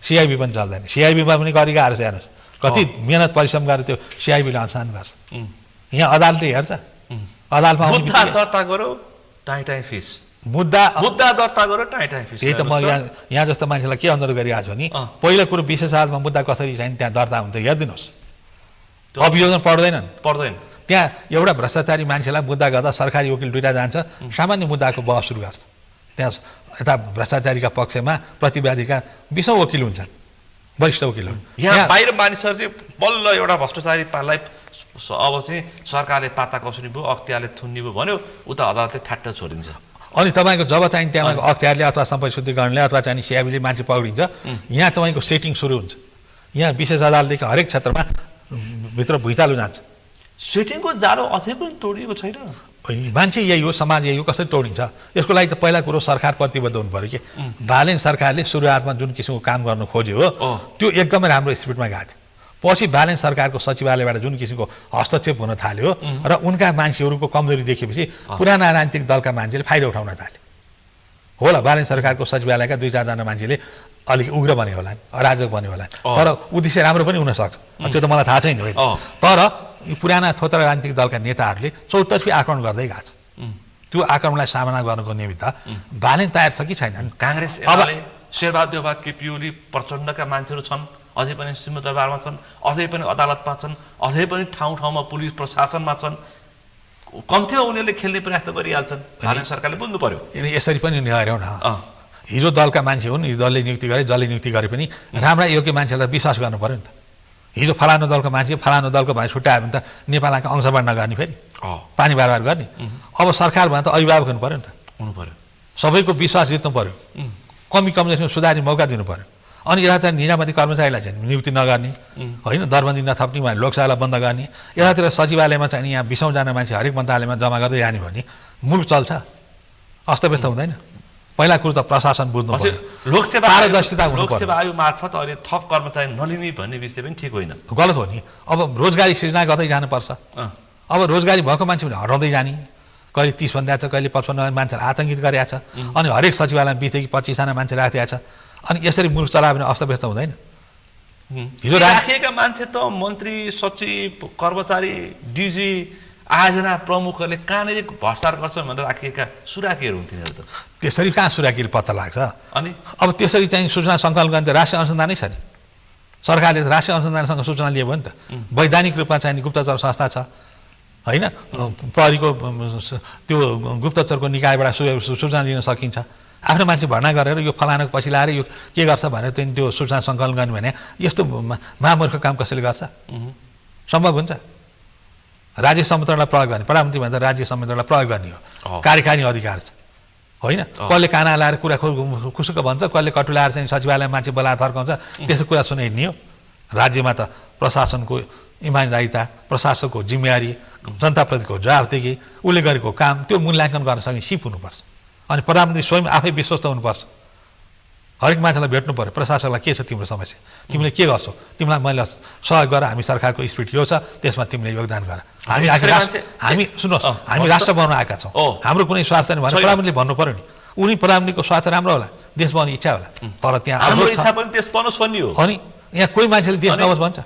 सिआइबी पनि चल्दैन। सिआइबीमा पनि गरेको आएर हेर्नुहोस्, कति मेहनत परिश्रम गरेर त्यो सिआइबीले अनुसन्धान गर्छ, यहाँ अदालतले हेर्छ। अदालतमा मुद्दा दर्ता गरो टाइटाइ फिस, मुद्दा दर्ता गरो टाइटाइ फिस। त्यही त म यहाँ जस्तो मान्छेलाई के अनुरोध गरिरहेको छु नि, पहिलो कुरो विशेष अदालतमा मुद्दा कसरी चाहिँ त्यहाँ दर्ता हुन्छ हेरिदिनुहोस्, अभियोजन पर्दैन। त्यहाँ एउटा भ्रष्टाचारी मान्छेलाई मुद्दा गर्दा सरकारी वकिल 2टा जान्छ, सामान्य मुद्दाको बहस सुरु गर्छ। त्यहाँ यता भ्रष्टाचारीका पक्षमा प्रतिवादीका 20औं वकिल हुन्छन्, वरिष्ठ वकिलहरू। यहाँ बाहिर मानिसहरू चाहिँ बल्ल एउटा भ्रष्टाचारी पालाई अब चाहिँ सरकारले पाता कसरी भयो, अख्तियारले थुन्नी भयो भन्यो, उता अदालतले फ्याट्ट छोडिदिन्छ। अनि तपाईँको जब चाहिँ त्यहाँ अख्तियारले अथवा सम्पत्ति शुद्धिकरणले अथवा चाहिँ सिआइबीले मान्छे पक्रिन्छ, यहाँ तपाईँको सेटिङ सुरु हुन्छ। यहाँ विशेष अदालतदेखि हरेक क्षेत्रमा भित्र भुइँचालो जान्छ। सेटिङको जालो अझै पनि तोडिएको छैन। मान्छे यही हो, समाज यही हो, कसरी तोडिन्छ? यसको लागि त पहिला कुरो सरकार प्रतिबद्ध हुनु पऱ्यो कि बालेन सरकारले सुरुवातमा जुन किसिमको काम गर्न खोज्यो हो त्यो एकदमै राम्रो स्पिडमा गएको थियो। पछि बालेन सरकारको सचिवालयबाट जुन किसिमको हस्तक्षेप हुन थाल्यो र उनका मान्छेहरूको कमजोरी देखेपछि पुराना राजनीतिक दलका मान्छेले फाइदा उठाउन थाले। होला, बालेन सरकारको सचिवालयका 2-4 जना मान्छेले अलिक उग्र बन्यो होला अराजक बन्यो होला तर उद्देश्य राम्रो पनि हुनसक्छ त्यो त मलाई थाहा छैन होइन तर यी पुराना थोत्रा राजनीतिक दलका नेताहरूले चौतर्फी आक्रमण गर्दै गएको छ त्यो आक्रमणलाई सामना गर्नको निमित्त बालेन तयार छ कि छैन काङ्ग्रेस एमाले शेरबहादुर देउबा केपी ओली प्रचण्डका मान्छेहरू छन् अझै पनि सिंहदरबारमा छन् अझै पनि अदालतमा छन् अझै पनि ठाउँ ठाउँमा पुलिस प्रशासनमा छन् कम्तीमा उनीहरूले खेल्ने प्रयास त गरिहाल्छन् बालेन सरकारले बुझ्नु पर्यो यसरी पनि हेऱ्यौँ न हिजो दलका मान्छे हुन् हिजो दलले नियुक्ति गरे जसले नियुक्ति गरे पनि राम्रा योग्य मान्छेलाई विश्वास गर्नु पर्यो नि त हिजो फलानु दलको मान्छे फलानु दलको भाइ छुट्यायो भने त नेपालका अंशबाट नगर्ने फेरि पानी बारबार गर्ने अब सरकार भने त अभिभावक हुनु पर्यो नि त हुनु पर्यो सबैको विश्वास जित्नु पर्यो कमी कमजोरीमा सुधार्ने मौका दिनु पर्यो अनि यतातिर निजामती कर्मचारीलाई चाहिँ नियुक्ति नगर्ने होइन दरबन्दी नथप्ने उहाँले लोकसभालाई बन्द गर्ने यतातिर सचिवालयमा चाहिँ यहाँ 20औं मान्छे हरेक मन्त्रालयमा जम्मा गर्दै जाने भने मुलुक चल्छ अस्तव्यस्त हुँदैन पहिला कुरो त प्रशासन बुझ्नु पर्यो लोकसेवा पारदर्शिता हुनु पर्यो लोकसेवा आयोग मार्फत अहिले थप कर्मचारी नलिने भन्ने विषय पनि ठिक होइन गलत हो नि अब रोजगारी सृजना गर्दै जानुपर्छ अब रोजगारी भएको मान्छे पनि हराउँदै जाने कहिले 30 भन्दा छ कहिले 55 मान्छेलाई आतंकित गरेका छ अनि हरेक सचिवालयमा 20 देखि 25 जना मान्छे राखेका छ अनि यसरी मुलुक चलायो भने अस्तव्यस्त हुँदैन हिजो राखिएका मान्छे त मन्त्री सचिव कर्मचारी डिजी आयोजना प्रमुखहरूले कहाँनिर भ्रष्टाचार गर्छन् भनेर राखिएका सुराकीहरू हुन् तिनीहरू त त्यसरी कहाँ सुराकीले पत्ता लाग्छ अनि अब त्यसरी चाहिँ सूचना सङ्कलन गर्ने त राष्ट्रिय अनुसन्धानै छ नि सरकारले राष्ट्रिय अनुसन्धानसँग सूचना लियो भने त वैधानिक रूपमा चाहिँ गुप्तचर संस्था छ होइन प्रहरीको त्यो गुप्तचरको निकायबाट सूचना लिन सकिन्छ आफ्नो मान्छे भर्ना गरेर यो फलानाको पछि लाएर यो के गर्छ भनेर चाहिँ त्यो सूचना सङ्कलन गर्ने भने यस्तो महामूर्ख काम कसैले गर्छ सम्भव हुन्छ राज्य संयन्त्रलाई प्रयोग गर्ने प्रधानमन्त्री भन्दा राज्य संयन्त्रलाई प्रयोग गर्ने हो कार्यकारी अधिकार छ होइन कसले काना लाएर कुरा खुसुक भन्छ कसले कटु लाएर चाहिँ सचिवालय मान्छे बोलाएर थर्काउँछ त्यसो कुरा सुनाइदिने हो राज्यमा त प्रशासनको इमान्दारिता प्रशासकको जिम्मेवारी जनताप्रतिको जवाफदेही उसले गरेको काम त्यो मूल्याङ्कन गर्न सक्ने सिप हुनुपर्छ अनि प्रधानमन्त्री स्वयं आफै विश्वस्त हुनुपर्छ हरेक मान्छेलाई भेट्नु पर्यो प्रशासकलाई के छ तिम्रो समस्या तिमीले के गर्छौ तिमीलाई मैले सहयोग गर हामी सरकारको स्पिड यो छ त्यसमा तिमीले योगदान गर हामी सुन्नुहोस् हामी राष्ट्र बनाउन आएका छौँ हाम्रो कुनै स्वार्थ छैन भने प्रधानमन्त्रीले भन्नु पर्यो नि उनी प्रधानमन्त्रीको स्वार्थ राम्रो होला देश बनाउने इच्छा होला तर त्यहाँ अनि यहाँ कोही मान्छेले देश नहोस् भन्छ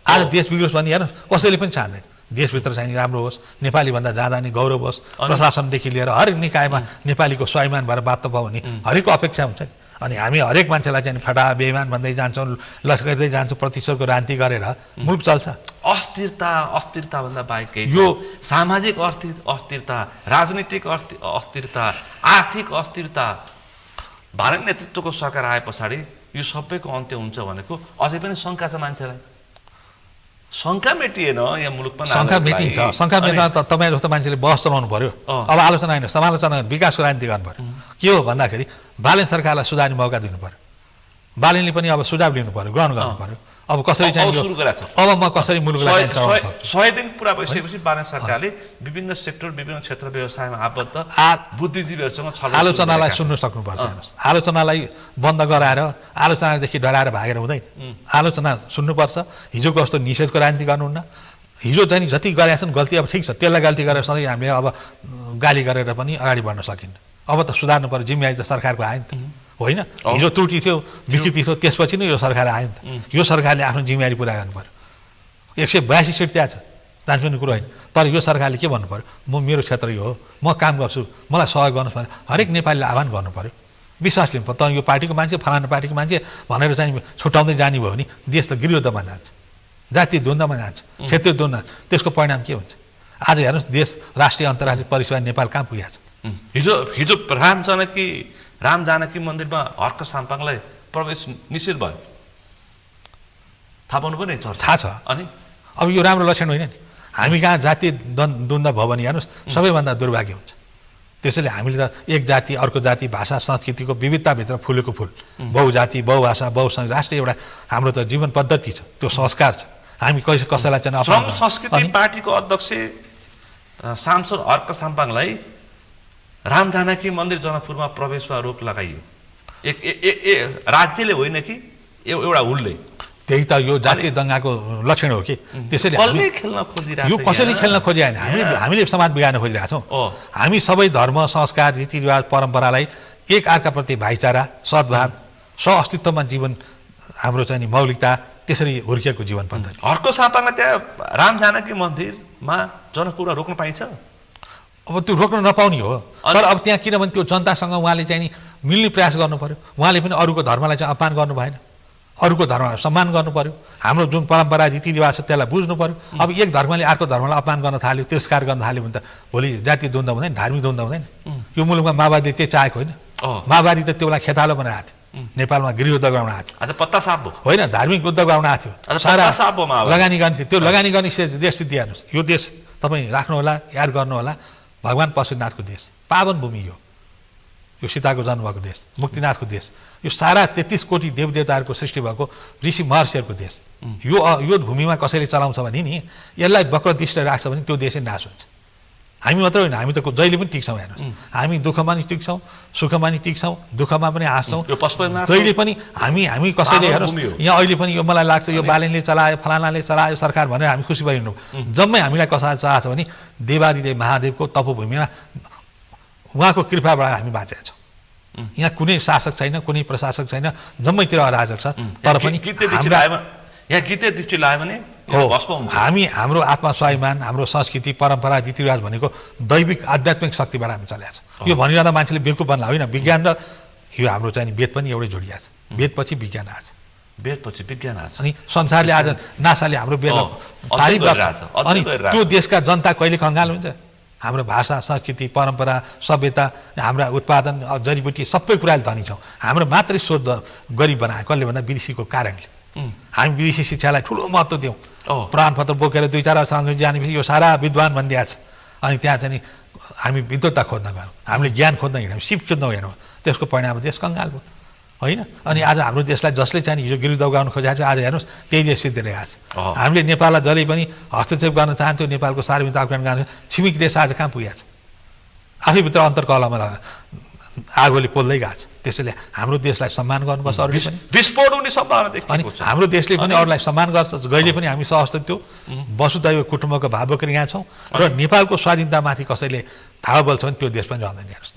आज देश बिग्रोस् भन्ने हेर्नु कसैले पनि चाहँदैन देशभित्र चाहिँ राम्रो होस् नेपाली भन्दा जाँदा नि गौरव होस् प्रशासनदेखि लिएर हरेक निकायमा नेपालीको स्वाभिमान भएर बात भयो भने हरेकको अपेक्षा हुन्छ नि अनि हामी हरेक मान्छेलाई चाहिँ फटा बेइमान भन्दै जान्छौँ लस्कर्दै जान्छौँ प्रतिशतको राजनीति गरेर मुलुक चल्छ अस्थिरता भन्दा बाहेक यो सामाजिक अस्थिरता राजनीतिक अस्थिरता आर्थिक अस्थिरता भारत नेतृत्वको सरकार आए पछाडि यो सबैको अन्त्य हुन्छ भनेको अझै पनि शङ्का छ मान्छेलाई शङ्का मेटिएन यहाँ मुलुकमा शङ्का मेटिन्छ शङ्का मेट्न त तपाईँ जस्तो मान्छेले बहस चलाउनु पर्यो अब आलोचना होइन समालोचना विकासको राजनीति गर्नु पर्यो के हो भन्दाखेरि बालेन सरकारलाई सुधार्ने मौका दिनु पर्यो बालेनले पनि अब सुझाव लिनु पर्यो ग्रहण गर्नु पर्यो अब कसरी चाहिँ सुरु गरेछ अब म कसरी मुलुकलाई 100 दिन पुरा भइसकेपछि बालेन सरकारले विभिन्न सेक्टर विभिन्न क्षेत्र व्यवसायमा आबद्ध बुद्धिजीवीहरूसँग आलोचनालाई सुन्नु सक्नुपर्छ आलोचनालाई बन्द गराएर आलोचनादेखि डराएर भागेर हुँदैन आलोचना सुन्नुपर्छ हिजोको जस्तो निषेधको राजनीति गर्नुहुन्न हिजो चाहिँ जति गरेका छन् गल्ती अब ठिक छ त्यसलाई गल्ती गरेर सधैँ हामीले अब गाली गरेर पनि अगाडि बढ्न सकिन्न अब त सुधार्नु पर्यो जिम्मेवारी त सरकारको आयो नि त होइन हिजो त्रुटि थियो विकृति थियो त्यसपछि नै यो सरकार आयो नि त यो सरकारले आफ्नो जिम्मेवारी पुरा गर्नु पर्यो 182 सिट त्यहाँ छ जान्ने कुरो होइन तर यो सरकारले के भन्नु पर्यो म मेरो क्षेत्र यो हो म काम गर्छु मलाई सहयोग गर्नुहोस् भनेर हरेक नेपालीले आह्वान गर्नु पर्यो विश्वास लिनु पर्यो तर यो पार्टीको मान्छे फलाना पार्टीको मान्छे भनेर चाहिँ छुट्याउँदै जाने भयो भने देश त गृहयुद्धमा जान्छ जातीय द्वन्द्वमा जान्छ क्षेत्रीय द्वन्द्व त्यसको परिणाम के हुन्छ आज हेर्नुहोस् देश राष्ट्रिय अन्तर्राष्ट्रिय परिसर नेपाल कहाँ पुगेको छ हिजो राम जानकी मन्दिरमा हर्क साम्पाङलाई प्रवेश निषेध भयो थाहा पाउनु पनि थाहा छ अनि अब यो राम्रो लक्षण होइन नि हामी कहाँ जातीय द्वन्द्व भयो भने हेर्नुहोस् सबैभन्दा दुर्भाग्य हुन्छ त्यसैले हामीले त एक जाति अर्को जाति भाषा संस्कृतिको विविधताभित्र फुलेको फुल बहुजाति बहुभाषा बहुसंस्कृति राष्ट्रिय एउटा हाम्रो त जीवन पद्धति छ त्यो संस्कार छ हामी कसैलाई चाहिँ श्रम संस्कृति पार्टीको अध्यक्ष सांसद हर्क साम्पाङलाई राम जानकी मन्दिर जनकपुरमा प्रवेशमा रोक लगाइयो राज्यले होइन कि एउटा हुलले त्यही त यो जातीय दङ्गाको लक्षण हो कि त्यसैले यो कसैले खेल्न खोजिरहेन हामीले समाज बिगार्न खोजिरहेका छौँ हामी सबै धर्म संस्कार रीतिरिवाज परम्परालाई एक अर्काप्रति भाइचारा सद्भाव सहअस्तित्वमा जीवन हाम्रो चाहिँ नि मौलिकता त्यसरी हुर्किएको जीवन पद्धति। हर्को सापामा त्यहाँ राम जानकी मन्दिरमा जनकपुर रोक्न पाइन्छ? अब त्यो रोक्न नपाउने हो, तर अब त्यहाँ किनभने त्यो जनतासँग उहाँले चाहिँ नि मिल्ने प्रयास गर्नु पर्यो। उहाँले पनि अरूको धर्मलाई चाहिँ अपमान गर्नु भएन, अरूको धर्मलाई सम्मान गर्नु पर्यो। हाम्रो जुन परम्परा रीतिरिवाज छ त्यसलाई बुझ्नु पर्यो। अब एक धर्मले अर्को धर्मलाई अपमान गर्न थाल्यो, तिरस्कार गर्न थाल्यो भने त भोलि जातीय द्वन्द्व हुँदैन, धार्मिक द्वन्द्व हुँदैन। यो मुलुकमा माओवादीले चाहिँ चाहेको होइन। माओवादी त त्यो बेला खेतालो बनाएको थियो, नेपालमा गृहयुद्ध गराउन आएको थियो। पत्ता साप होइन, धार्मिक युद्ध गराउन आएको थियो, सारा लगानी गर्ने थियो। त्यो लगानी गर्ने देश सिद्धि हेर्नुहोस्, यो देश तपाईँ राख्नुहोला, याद गर्नुहोला, भगवान् पशुपतिनाथको देश, पावन भूमि हो यो, सीताको जन्म भएको देश, मुक्तिनाथको देश, यो सारा 33 कोटी देवदेवताहरूको सृष्टि भएको ऋषि महर्षिहरूको देश। यो भूमिमा कसैले चलाउँछ भने नि यसलाई वक्रदृष्ट राख्छ भने त्यो देशै नाश हुन्छ। हामी मात्रै होइन, हामी त जहिले पनि टिक्छौँ। हेर्नुहोस्, हामी दुःखमा नि टिक्छौँ, सुखमा नि टिक्छौँ, दुःखमा पनि हाँस्छौँ, जहिले पनि हामी कसैले हेर्नुहोस् यहाँ अहिले पनि यो मलाई लाग्छ यो बालेनले चलायो, फलानाले चलायो सरकार भनेर हामी खुसी भइरहनु। जम्मै हामीलाई कसैले चाहन्छ भने देवादिदेव महादेवको तपोभूमिमा उहाँको कृपाबाट हामी बाँचेका छौँ। यहाँ कुनै शासक छैन, कुनै प्रशासक छैन, जम्मैतिर अराजक छ। तर पनि यहाँ गीते दृष्टि लाग्यो भने हामी हाम्रो आत्मा स्वाभिमान, हाम्रो संस्कृति परम्परा रीतिरिवाज भनेको दैविक आध्यात्मिक शक्तिबाट हामी चलेको छ। यो भनिरहँदा मान्छेले बेवकुफ बन्ला होइन, विज्ञान र यो हाम्रो चाहिँ वेद पनि एउटै जोडिया छ। वेदपछि विज्ञान आछ, वेदपछि विज्ञान आछ। अनि संसारले आज नासाले हाम्रो वेद तारिफ गर्छ। अनि त्यो देशका जनता कहिले कङ्गाल हुन्छ? हाम्रो भाषा, संस्कृति, परम्परा, सभ्यता, हाम्रा उत्पादन, जडीबुटी सबै कुराले धनी छौँ। हाम्रो मात्रै शोध गरिब बनायो कसले भन्दा विदेशीको कारणले। हामी विदेशी शिक्षालाई ठुलो महत्त्व दिउँ। प्रमाणपत्र बोकेर 2-4 वर्ष जानेपछि यो सारा विद्वान भनिदिएको छ। अनि त्यहाँ चाहिँ नि हामी विद्वत्ता खोज्न गयौँ, हामीले ज्ञान खोज्न हिँड्यौँ, सिप खोज्न हिँड्यौँ, त्यसको परिणाम देश कङ्गाल भयो होइन। अनि आज हाम्रो देशलाई जसले चाहिँ हिजो गिरिउद्ध गाउन खोजेको छ, आज हेर्नुहोस् त्यही देश सिद्धिरहेको छ। हामीले नेपाललाई जहिले पनि हस्तक्षेप गर्न चाहन्थ्यो, नेपालको सार्वभौमिक आक्रमण गर्न, छिमेकी देश आज कहाँ पुगेको छ? आफैभित्र अन्तर्कलहमा आगोले पोल्दै गएको छ। त्यसैले हाम्रो देशलाई सम्मान गर्नुपर्छ। अरूले पनि विस्फोट हुने सम्भावना देखिएको छ। हाम्रो देशले पनि अरूलाई सम्मान गर्छ। जहिले पनि हामी सहअस्तित्व वसुदैव कुटुम्बको भाव बोकेर यहाँ छौँ र नेपालको स्वाधीनतामाथि कसैले धावा बोल्छ भने त्यो देश पनि रहँदैन। हेर्नुहोस्,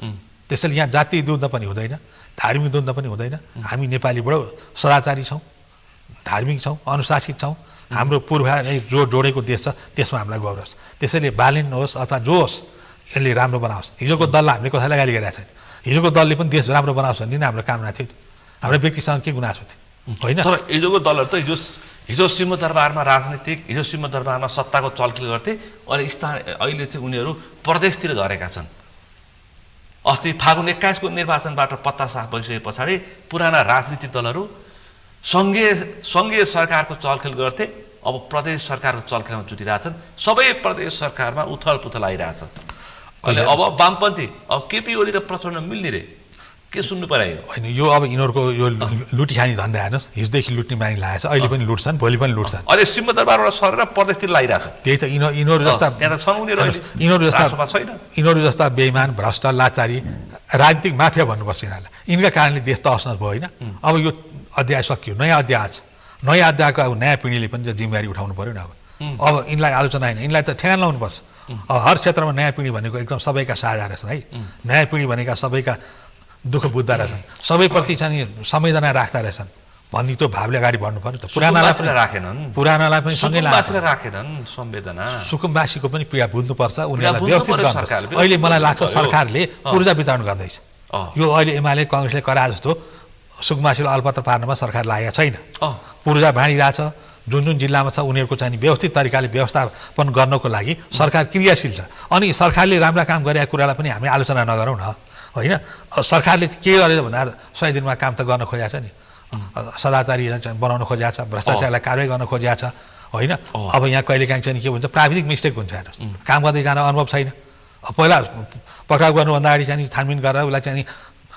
त्यसैले यहाँ जातीय द्वन्द्व पनि हुँदैन, धार्मिक द्वन्द्व पनि हुँदैन। हामी नेपालीबाट सदाचारी छौँ, धार्मिक छौँ, अनुशासित छौँ। हाम्रो पूर्वले जो जोडेको देश छ त्यसमा हामीलाई गौरव छ। त्यसैले बालेन होस् अथवा जो होस् यसले राम्रो बनाओस्। हिजोको दललाई हामीले कसैलाई गाली गरेका छैन। हिजोको दलले पनि देश राम्रो बनाओस् भन्ने नै हाम्रो कामना थियो। हाम्रो व्यक्तिसँग के गुनासो थियो होइन। तर हिजोको दलहरू त हिजो सिंहदरबारमा राजनीतिक, हिजो सिंहदरबारमा सत्ताको चलखेल गर्थे, अहिले चाहिँ उनीहरू प्रदेशतिर झरेका छन्। अस्ति फागुन 21 को निर्वाचनबाट पत्ता साफ भइसके पछाडि पुराना राजनीतिक दलहरू सङ्घीय सरकारको चलखेल गर्थे, अब प्रदेश सरकारको चलखेलमा जुटिरहेछन्। सबै प्रदेश सरकारमा उथल पुथल आइरहेछ। अहिले अब वामपन्थी अब केपी ओली र प्रचण्ड मिल्ने रे, के सुन्नु पर्यो होइन? यो अब यिनीहरूको यो लुटी खाने धन्दा हेर्नुहोस्, हिजोदेखि लुट्ने बानी लागेको छ, अहिले पनि लुट्छन्, भोलि पनि लुट्छन्। अहिले सिंहदरबारबाट सरेर प्रदेशतिर लागिरहेछ। त्यही त यिनीहरू जस्ता यिनीहरू जस्ता बेइमान, भ्रष्ट, लाचारी, राजनीतिक माफिया भन्नुपर्छ यिनीहरूलाई। यिनका कारणले देश त असनत भयो होइन। अब यो अध्याय सकियो, नयाँ अध्याय छ। नयाँ अध्यायको अब नयाँ पिँढीले पनि जिम्मेवारी उठाउनु पऱ्यो नि। अब यिनलाई आलोचना होइन, यिनलाई त ठेगान लाउनुपर्छ। हर क्षेत्रमा नयाँ पिँढी भनेको एकदम सबैका साझा रहेछन् है। नयाँ पिँढी भनेका सबैका दुःख बुझ्दा रहेछन्, सबैप्रति चाहिँ संवेदना राख्दा रहेछन् भन्ने त्यो भावले अगाडि बढ्नु पर्यो त। पुरानालाई पनि सँगै राखेनन् संवेदना। सुकुम्बासीको पनि पीडा बुझ्नुपर्छ, उनीहरूलाई व्यवस्थित गर्नुपर्छ। अहिले मलाई लाग्छ सरकारले ऊर्जा वितरण गर्दैछ। यो अहिले एमाले काङ्ग्रेसले कराए जस्तो सुकुम्बासीलाई अलपत्र पार्नमा सरकार लागेको छैन। पूर्जा बाँडिरहेछ, जुन जिल्लामा छ उनीहरूको चाहिँ व्यवस्थित तरिकाले व्यवस्थापन गर्नको लागि सरकार क्रियाशील छ। अनि सरकारले राम्रा काम गरेका कुरालाई पनि हामी आलोचना नगरौँ न होइन। सरकारले के गरेर भन्दा 100 दिनमा काम त गर्न खोजेको छ नि, सदाचारी बनाउन खोजेको छ, भ्रष्टाचारलाई कारवाही गर्न खोजेको छ होइन। अब यहाँ कहिलेकाहीँ चाहिँ के भन्छ प्राविधिक मिस्टेक हुन्छ। हेर्नुहोस्, काम गर्दै जान अनुभव छैन। पहिला पक्राउ गर्नुभन्दा अगाडि चाहिँ छानबिन गरेर उसलाई चाहिँ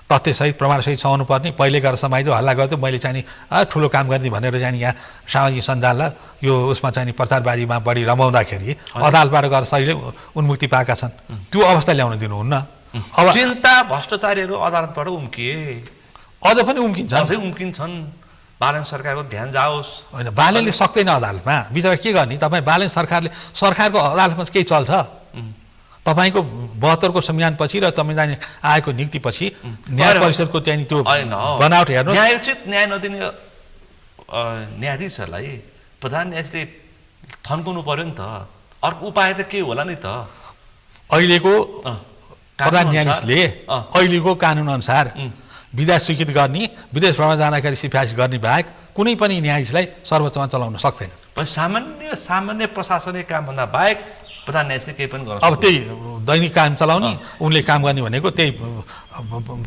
तथ्यसहित प्रमाणसहित छाउनु पर्ने, पहिले गएर समाइदियो, हल्ला गर्थ्यो, मैले चाहिँ ठुलो काम गर्ने भनेर चाहिँ यहाँ सामाजिक सञ्जाललाई यो उसमा चाहिँ प्रचारबाजीमा बढी रमाउँदाखेरि अदालतबाट गएर सहीले उन्मुक्ति पाएका छन्। त्यो अवस्था ल्याउन दिनुहुन्न। अब चिन्ता भ्रष्टाचारीहरू अदालतबाट उम्किए, अझ पनि उम्किन्छन्। बालेन सरकारको ध्यान जाओस् होइन। बालेनले सक्दैन अदालतमा, बिचरा के गर्ने तपाईँ? बालेन सरकारको अदालतमा केही चल्छ? तपाईँको 72 को संविधानपछि र संविधान आएको नियुक्तिपछि न्याय परिषदको चाहिँ त्यो बनावट हेर्नु न्यायोचित न्याय नदिने न्यायाधीशहरूलाई प्रधान न्यायाधीशले थन्काउनु पर्यो नि त। अर्को उपाय त के होला नि त। अहिलेको प्रधान न्यायाधीशले अहिलेको कानुन अनुसार विधा स्वीकृत गर्ने विदेश भ्रमण जानकारी सिफारिस गर्ने बाहेक कुनै पनि न्यायाधीशलाई सर्वोच्चमा चलाउन सक्दैन। सामान्य प्रशासनिक कामभन्दा बाहेक प्रधान न्यायाधीशले केही पनि गर्न अब त्यही दैनिक काम चलाउने उनले काम गर्ने भनेको त्यही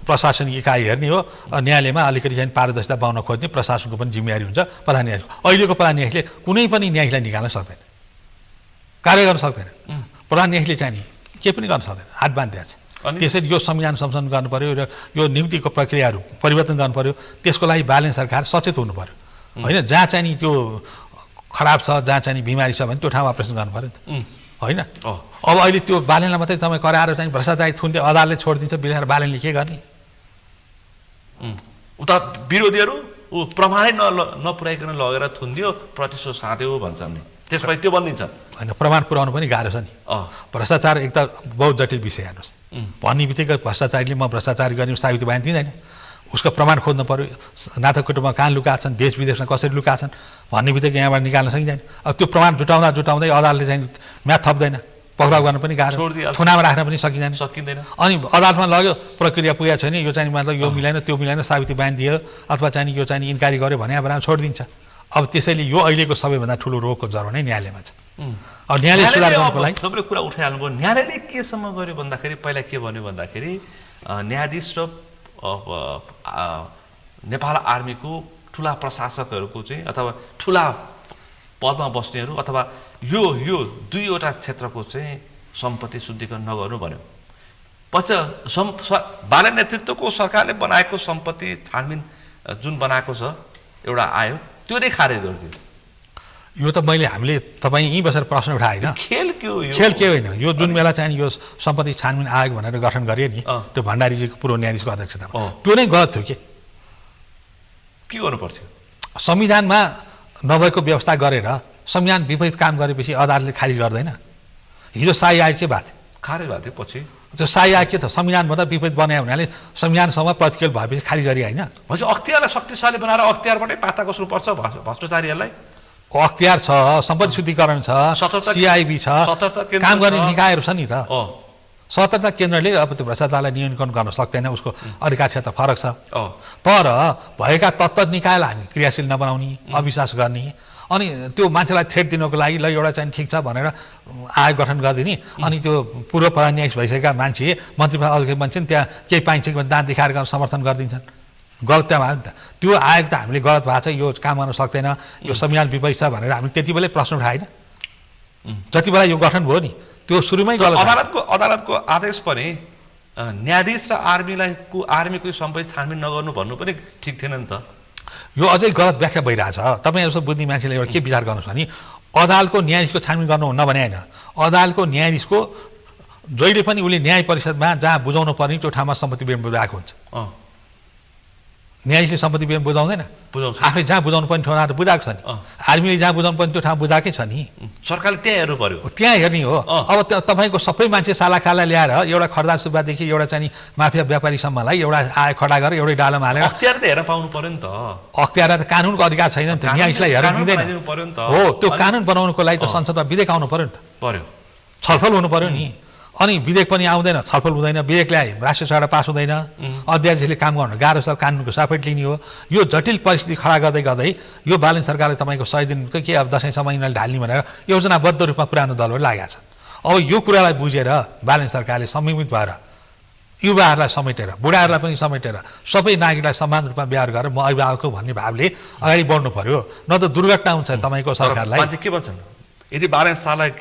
प्रशासनिक इकाइ हेर्ने हो। न्यायालयमा अलिकति चाहिँ पारदर्शिता बनाउन खोज्ने प्रशासनको पनि जिम्मेवारी हुन्छ प्रधान न्यायाधीशको। अहिलेको प्रधान न्यायाधीशले कुनै पनि न्यायाधीशलाई निकाल्न सक्दैन, कार्य गर्न सक्दैन। प्रधान न्यायाधीशले चाहिँ नि के पनि गर्न सक्दैन, हात बाँधिदिएको छ। त्यसैले यो संविधान संशोधन गर्नु पर्यो र यो नियुक्तिको प्रक्रियाहरू परिवर्तन गर्नु पर्यो। त्यसको लागि बालेन सरकार सचेत हुनु पर्यो होइन। जहाँ चाहिँ नि त्यो खराब छ, जहाँ चाहिँ नि बिमारी छ भने त्यो ठाउँमा अपरेसन गर्नु पर्यो नि त होइन। अब अहिले त्यो बालेनलाई मात्रै तपाईँ कराएर चाहिँ भ्रष्टाचारी थुन्ने अदालतले छोडिदिन्छ, बिलाएर बालेनले के गर्ने? उता विरोधीहरू प्रमाणै नपुर्याइकन लगेर थुनिदियो, प्रतिशोध साध्यो भन्छन् नि, त्यसपछि त्यो बनिन्छ होइन। प्रमाण पुर्याउनु पनि गाह्रो छ नि। भ्रष्टाचार एक त बहुत जटिल विषय हेर्नुहोस्। भन्ने बित्तिकै भ्रष्टाचारीले म भ्रष्टाचारी गर्ने साबित बयान दिँदैन, उसको प्रमाण खोज्नु पर्यो। नाता कुटुम्बमा कहाँ लुका छन्, देश विदेशमा कसरी लुका छन् भन्ने बित्तिकै यहाँबाट निकाल्न सकिँदैन। अब त्यो प्रमाण जुटाउँदै अदालतले चाहिँ म्याथ थप्दैन, पक्राउ गर्न पनि गाह्रो, थुनामा राख्न पनि सकिँदैन। अनि अदालतमा लग्यो, प्रक्रिया पुगेको छैन, यो चाहिँ मतलब यो मिलेन त्यो मिलेन, साबिती बयान दियो अथवा चाहिँ यो चाहिँ इन्क्वायरी गर्यो भने अब छोडिदिन्छ। अब त्यसैले यो अहिलेको सबैभन्दा ठुलो रोगको जरो नै न्यायालयमा छ। अब न्यायालय सुधार गर्नको लागि तपाईँले कुरा उठाइहाल्नुभयो। न्यायालयले केसम्म गर्यो भन्दाखेरि पहिला के भन्यो भन्दाखेरि न्यायाधीश र नेपाल आर्मीको ठुला प्रशासकहरूको चाहिँ अथवा ठुला पदमा बस्नेहरू अथवा यो दुईवटा क्षेत्रको चाहिँ सम्पत्ति शुद्धिकरण नगर्नु भन्यो। पछि बालेन नेतृत्वको सरकारले बनाएको सम्पत्ति छानबिन जुन बनाएको छ एउटा आयोग, त्यो नै खारेज गरिदियो। यो त हामीले तपाईँ यहीँ बसेर प्रश्न उठाएन, खेल के हो? खेल के होइन। यो जुन बेला चाहिँ यो सम्पत्ति छानबिन आयोग भनेर गठन गरियो नि, त्यो भण्डारीजीको पूर्व न्यायाधीशको अध्यक्षतामा, त्यो नै गलत थियो। के गर्नु पर्थ्यो? संविधानमा नभएको व्यवस्था गरेर संविधान विपरीत काम गरेपछि अदालतले खारिज गर्दैन। हिजो शाही आयोग के भएको थियो? खारेज भएको थियो। पछि त्यो शाही आयोग के त संविधानभन्दा विपरीत बनायो हुनाले संविधानसँग प्रतिक्रिया भएपछि खारिज गरी होइन। भनेपछि अख्तियारलाई शक्तिशाली बनाएर अख्तियारबाटै पाता कस्नुपर्छ भ्रष्टाचारीहरूलाई? अख्तियार छ, सम्पत्ति शुद्धिकरण छ, सिआइबी छ, काम गर्ने निकायहरू छ नि त। सतर्कता केन्द्रले अब त्यो भ्रष्टाचारलाई नियन्त्रण गर्न सक्दैन, उसको अधिकार क्षेत्र फरक छ। तर भएका तत्त्व निकायलाई हामी क्रियाशील नबनाउने, अविश्वास गर्ने, अनि त्यो मान्छेलाई थ्रेट दिनको लागि ल एउटा चाहिँ ठिक छ भनेर आयोग गठन गरिदिने, अनि त्यो पूर्व प्रधान न्यायाधीश भइसकेका मान्छे मन्त्री अध्यक्ष मान्छे त्यहाँ केही पाइन्छ कि दाँत देखाएर समर्थन गरिदिन्छन्। गलत त्यहाँ भयो नि त। त्यो आयोग त हामीले गलत भएको छ, यो काम गर्न सक्दैन, यो संविधान विपरीत छ भनेर हामीले त्यति बेलै प्रश्न उठाएन। जति बेला यो गठन भयो नि त्यो सुरुमै गलत। अदालतको आदेश पनि न्यायाधीश र आर्मीको सम्पत्ति छानबिन नगर्नु भन्नु पनि ठिक थिएन नि त। यो अझै गलत व्याख्या भइरहेछ। तपाईँ जस्तो बुझ्ने मान्छेले एउटा के विचार गर्नुहोस् भने अदालतको न्यायाधीशको छानबिन गर्नु नभने होइन, अदालतको न्यायाधीशको जहिले पनि उसले न्याय परिषदमा जहाँ बुझाउनु पर्ने त्यो ठाउँमा सम्पत्ति विवरण बुझाएको हुन्छ। न्यायाधीशले सम्पत्ति विवरण बुझाउँदैन, आफै जहाँ बुझाउनु पर्ने ठाउँमा त बुझाएको छ नि। आर्मीले जहाँ बुझाउनु पर्ने त्यो ठाउँ बुझाएकै छ नि। सरकारले त्यहाँ हेर्नु पर्यो, त्यहाँ हेर्ने हो। अब तपाईँको सबै मान्छे सालाखाला ल्याएर एउटा खरदार सुब्बादेखि एउटा चाहिँ माफिया व्यापारीसम्मलाई एउटा आयो खडा गरेर एउटै डालोमा हालेर अख्तियार त हेर्न पाउनु पर्यो नि त। अख्तियार त कानुनको अधिकार छैन नि त, न्यायाधीशलाई हेर्न दिँदैन हो। त्यो कानुन बनाउनुको लागि त संसदमा विधेयक आउनु पर्यो नि त, छलफल हुनु पर्यो नि। अनि विधेयक पनि आउँदैन, छलफल हुँदैन, विधेयक ल्याए राष्ट्रिय सभाबाट पास हुँदैन, अध्यादेशले काम गर्नु गाह्रो छ, कानुनको सपोर्ट लिने हो। यो जटिल परिस्थिति खडा गर्दै गर्दै यो बालेन सरकारले तपाईँको 100 दिन त के अब दसैँसम्म यिनीहरूले ढाल्ने भनेर योजनाबद्ध रूपमा पुरानो दलहरू लागेका छन्। अब यो कुरालाई बुझेर बालेन सरकारले संयमित भएर युवाहरूलाई समेटेर बुढाहरूलाई पनि समेटेर सबै नागरिकलाई समान रूपमा व्यवहार गरेर म अभिभावक भन्ने भावले अगाडि बढ्नु पर्यो। न त दुर्घटना हुन्छ तपाईँको सरकारलाई। के भन्छन्, यदि बालेन सरकारलाई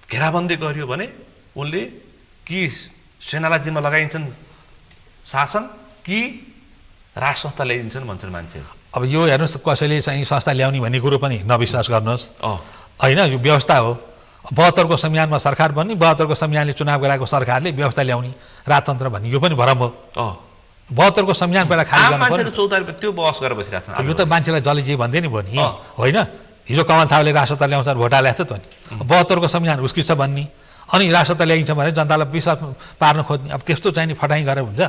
घेराबन्दी गरियो भने उनले कि सेनालाई जिम्मा लगाइन्छन् शासन कि राज संस्था ल्याइदिन्छन् भन्छन् मान्छेहरू। अब यो हेर्नुहोस्, कसैले चाहिँ संस्था ल्याउने भन्ने कुरो पनि नविश्वास गर्नुहोस् होइन। यो व्यवस्था हो। 72 को संविधानमा सरकार बन्ने, 72 को संविधानले चुनाव गराएको सरकारले व्यवस्था ल्याउने राजतन्त्र भन्ने यो पनि भरम हो। 72 को संविधान पहिला खाली गर्नु पर्यो। त्यो बहस गरेर बसिरहेको छ। यो त मान्छेलाई जसले जे भन्दै नि भयो नि होइन। हिजो कमल थापाले राष्ट्रता ल्याउँछ भोट हालेको थियो त नि 72 को संविधान उसकी छ भन्ने अनि राष्ट्रता ल्याइन्छ भने जनतालाई विश्वास पार्न खोज्ने अब त्यस्तो चाहिँ नि फटाइ गरेर हुन्छ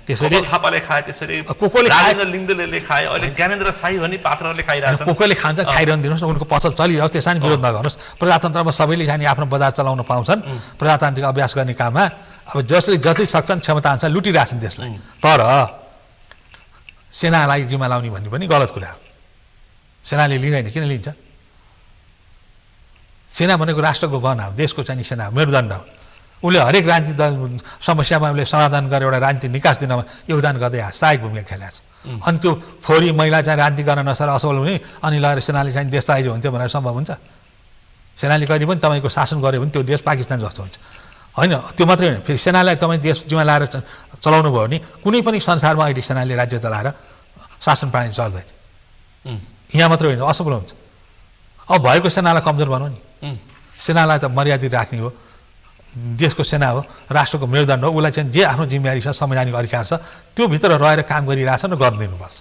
त्यसैले कमल थापाले खाए त्यसरी कोकोले राजेन्द्र लिङ्गदेले खाए अहिले ज्ञानेन्द्र साई भन्ने पात्रले खाइरहेछन् कोकोले खान्छ खाइरहनु दिनुहोस् न उनको पसल चलिरहोस् त्यसमा विरोध नगर्नुहोस् प्रजातन्त्रमा सबैले चाहिँ आफ्नो बजार चलाउन पाउँछन् प्रजातान्त्रिक अभ्यास गर्ने काममा अब जसले जति सक्छन् क्षमता अनुसार लुटिरहेछन् त्यसलाई तर सेनालाई जिम्मा लाउने भन्ने पनि गलत कुरा हो सेनाले लिँदैन किन लिन्छ सेना भनेको राष्ट्रको गहना हो देशको चाहिँ सेना हो मेरुदण्ड हो उसले हरेक राजनीतिक दल समस्यामा उसले समाधान गरेर एउटा राजनीतिक निकास दिनमा योगदान गर्दै सहायक भूमिका खेलेको छ अनि त्यो फोरी महिला चाहिँ राजनीति गर्न नसकेर असफल हुने अनि लगेर सेनाले चाहिँ देश चाहियो हुन्थ्यो भनेर सम्भव हुन्छ सेनाले कहिले पनि तपाईँको शासन गर्यो भने त्यो देश पाकिस्तान जस्तो हुन्छ होइन त्यो मात्रै होइन फेरि सेनालाई तपाईँ देश जिम्मा लाएर चलाउनु भयो भने कुनै पनि संसारमा अहिले सेनाले राज्य चलाएर शासन प्रणाली चल्दैन यहाँ मात्रै होइन असफल हुन्छ अब भएको सेनालाई कमजोर बनाऊ नि सेनालाई त मर्यादित राख्ने हो देशको सेना हो राष्ट्रको मेरुदण्ड हो उसलाई चाहिँ जे आफ्नो जिम्मेवारी छ संवैधानिक अधिकार छ त्यो भित्र रहेर काम गरिरहेछ र गर्न दिनुपर्छ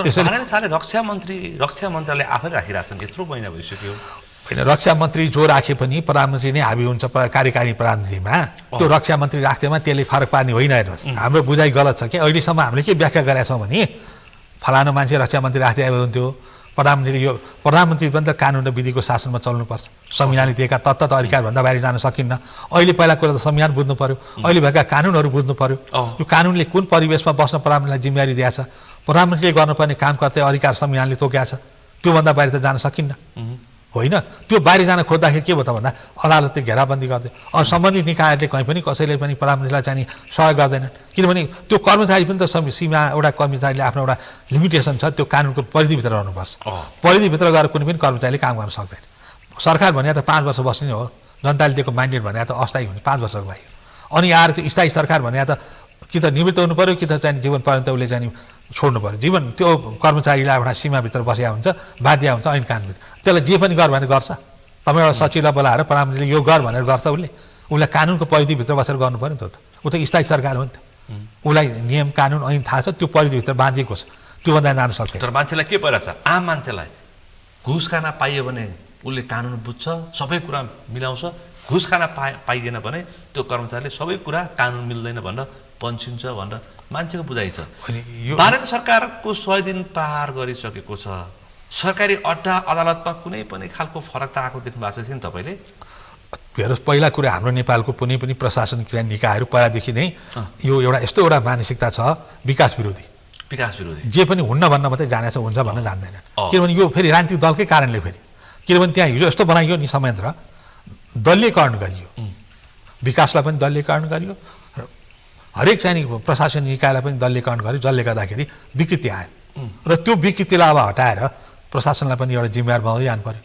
त्यसैले 12 साले रक्षा मन्त्रालय आफै राखिरहेछन् यत्रो महिना भइसक्यो होइन रक्षा मन्त्री जो राखे पनि प्रधानमन्त्री नै हाबी हुन्छ कार्यकारी प्रधानमन्त्रीमा त्यो रक्षा मन्त्री राख्दैमा त्यसले फरक पार्ने होइन हेर्नुहोस् हाम्रो बुझाइ गलत छ कि अहिलेसम्म हामीले के व्याख्या गरेका छौँ भने फलानु मान्छे रक्षा मन्त्री राख्दै आएको हुन्थ्यो प्रधानमन्त्री पनि त कानुन र विधिको शासनमा चल्नुपर्छ संविधानले दिएका तत्त्व त अधिकारभन्दा बाहिर जान सकिन्न अहिले पहिला कुरा त संविधान बुझ्नु पर्यो अहिले भएका कानुनहरू बुझ्नु पर्यो यो कानुनले कुन परिवेशमा बस्न प्रधानमन्त्रीलाई जिम्मेवारी दिएको छ प्रधानमन्त्रीले गर्नुपर्ने काम कर्तव्य अधिकार संविधानले तोकेको छ त्योभन्दा बाहिर त जान सकिन्न होइन त्यो बाहिर जान खोज्दाखेरि के भयो त भन्दा अदालतले घेराबन्दी गर्दै अनि सम्बन्धित निकायहरूले कहीँ पनि कसैले पनि प्रधानमन्त्रीलाई चाहिँ सहयोग गर्दैनन् किनभने त्यो कर्मचारी पनि त सीमा एउटा कर्मचारीले आफ्नो एउटा लिमिटेसन छ त्यो कानुनको परिधिभित्र रहनुपर्छ परिधिभित्र गएर कुनै पनि कर्मचारीले काम गर्न सक्दैन सरकार भने त 5 वर्ष बस्ने हो जनताले दिएको म्यान्डेट भने त अस्थायी हुन्छ 5 वर्षको लागि अनि आएर चाहिँ स्थायी सरकार भने त कि त निवृत्त हुनु पर्यो कि त चाहिँ जीवन पर्यन्त उसले चाहिँ छोड्नु पर्यो जीवन त्यो कर्मचारीलाई एउटा सीमाभित्र बसेका हुन्छ बाध्य हुन्छ ऐन कानुनभित्र त्यसलाई जे पनि गर भनेर गर्छ तपाईँ एउटा सचिवलाई बोलाएर प्रधानमन्त्रीले यो गर भनेर गर्छ उसले कानुनको परिधिभित्र बसेर गर्नु पर्यो नि त ऊ त स्थायी सरकार हो नि त उसलाई नियम कानुन ऐन थाहा छ त्यो परिधिभित्र बाँधिएको छ त्योभन्दा जान सक्छ तर मान्छेलाई के परिरहेछ आम मान्छेलाई घुस खाना पाइयो भने उसले कानुन बुझ्छ सबै कुरा मिलाउँछ घुस खाना पाइएन भने त्यो कर्मचारीले सबै कुरा कानुन मिल्दैन भनेर पन्छिन्छ भनेर मान्छेको बुझाइ छ भारत सरकारको 100 दिन पार गरिसकेको छ सरकारी अड्डा अदालतमा कुनै पनि खालको फरक त आएको देख्नु भएको छ कि तपाईँले हेर्नुहोस् पहिला कुरा हाम्रो नेपालको कुनै पनि प्रशासनिक निकायहरू पहिलादेखि नै यो एउटा यस्तो एउटा मानसिकता छ विकास विरोधी जे पनि हुन्न भन्न मात्रै जानेछ हुन्छ भन्न जान्दैन किनभने यो फेरि राजनीतिक दलकै कारणले फेरि किनभने त्यहाँ हिजो यस्तो बनाइयो नि संयन्त्र दलीयकरण गरियो विकासलाई पनि दलीयकरण गरियो हरेक चाहिँ प्रशासनिक निकायलाई पनि दलीयकरण गर्यो जसले गर्दाखेरि विकृति आयो र त्यो विकृतिलाई अब हटाएर प्रशासनलाई पनि एउटा जिम्मेवार बनाउँदै जानु पर्यो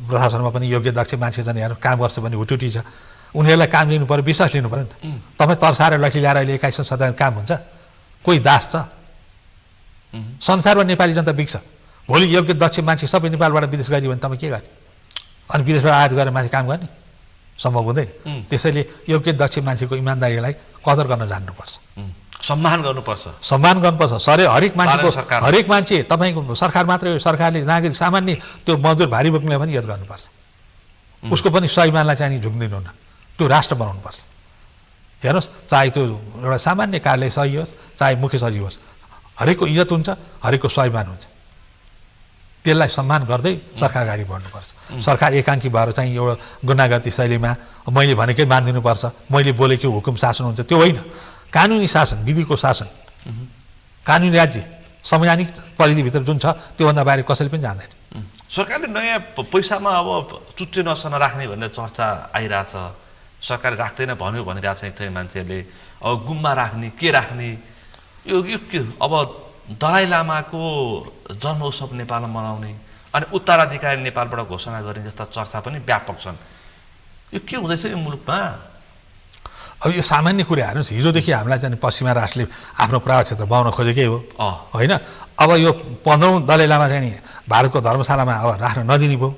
प्रशासनमा पनि योग्य दक्ष मान्छे छन् यहाँ काम गर्छ भने हुटुटी छ उनीहरूलाई काम लिनु पर्यो विश्वास लिनु पर्यो नि त तपाईँ तर्साएर लठी ल्याएर अहिले 21औं शताब्दीमा काम हुन्छ कोही दास छ संसारमा नेपाली जनता बिग्छ भोलि योग्य दक्ष मान्छे सबै नेपालबाट विदेश गयो भने तपाईँ के गर्ने अनि विदेशबाट आयात गरेर माथि काम गर्ने सम्भव हुँदैन त्यसैले योग्य दक्ष मान्छेको इमान्दारीलाई कदर गर्न जान्नुपर्छ सम्मान गर्नुपर्छ हरेक मान्छे तपाईँको सरकार मात्रै सरकारले नागरिक सामान्य त्यो मजदुर भारी बोक्नेलाई पनि याद गर्नुपर्छ उसको पनि स्वाभिमानलाई चाहिँ झुक्दिनु न त्यो राष्ट्र बनाउनुपर्छ हेर्नुहोस् चाहे त्यो एउटा सामान्य कार्यालय सही होस् चाहे मुख्य सचिव होस् हरेकको इज्जत हुन्छ हरेकको स्वाभिमान हुन्छ त्यसलाई सम्मान गर्दै सरकार अगाडि बढ्नुपर्छ सरकार एकाङ्की भएर चाहिँ एउटा गुनागती शैलीमा मैले भनेकै मानिदिनुपर्छ मैले बोलेको हुकुम शासन हुन्छ त्यो होइन कानुनी शासन विधिको शासन कानुनी राज्य संवैधानिक परिधिभित्र जुन छ त्योभन्दा बाहिर कसैले पनि जान्दैन सरकारले नयाँ पैसामा अब चुट्टे नसन राख्ने भन्ने चर्चा आइरहेछ सरकारले राख्दैन भन्यो भनिरहेछ एक थै मान्छेहरूले अब गुम्बा राख्ने के राख्ने यो के अब दलाई लामाको जन्मोत्सव नेपालमा मनाउने अनि उत्तराधिकारी नेपालबाट घोषणा गर्ने जस्ता चर्चा पनि व्यापक छन् यो के हुँदैछ यो मुलुकमा अब यो सामान्य कुरा हेर्नुहोस् हिजोदेखि हामीलाई चाहिँ पश्चिमा राष्ट्रले आफ्नो प्रभाव क्षेत्र बनाउन खोजेकै हो होइन अब यो 15औं दलाई लामा चाहिँ भारतको धर्मशालामा अब राख्न नदिने भयो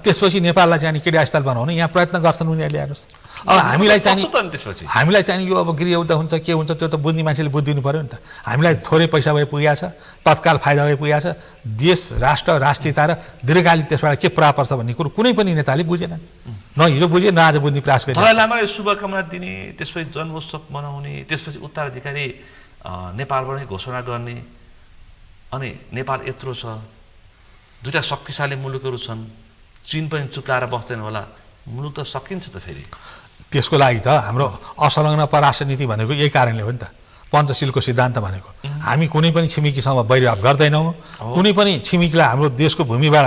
त्यसपछि नेपाललाई चाहिँ क्रीडास्थल बनाउने यहाँ प्रयत्न गर्छन् उनीहरूले हेर्नुहोस् अब हामीलाई चाहिँ कस्तो त नि त्यसपछि हामीलाई चाहिँ यो अब गृहयुद्ध हुन्छ के हुन्छ त्यो त बुझ्ने मान्छेले बुझिदिनु पऱ्यो नि त हामीलाई थोरै पैसा भए पुगेको छ तत्काल फाइदा भए पुगेको छ देश राष्ट्र राष्ट्रियता र दीर्घकालीन त्यसबाट के प्रभाव पर्छ भन्ने कुरो कुनै पनि नेताले बुझेन न हिजो बुझे न आज बुझ्ने प्रयास गरे दलाई लामाले शुभकामना दिने त्यसपछि जन्मोत्सव मनाउने त्यसपछि उत्तराधिकारी नेपालबाटै घोषणा गर्ने अनि नेपाल यत्रो छ दुईटा शक्तिशाली मुलुकहरू छन् चीन पनि चुप्लाएर बस्दैन होला मुलुक त सकिन्छ त फेरि त्यसको लागि त हाम्रो असंलग्न परराष्ट्र नीति भनेको यही कारणले हो नि त पञ्चशीलको सिद्धान्त भनेको हामी कुनै पनि छिमेकीसँग वैरभाव गर्दैनौँ कुनै पनि छिमेकीलाई हाम्रो देशको भूमिबाट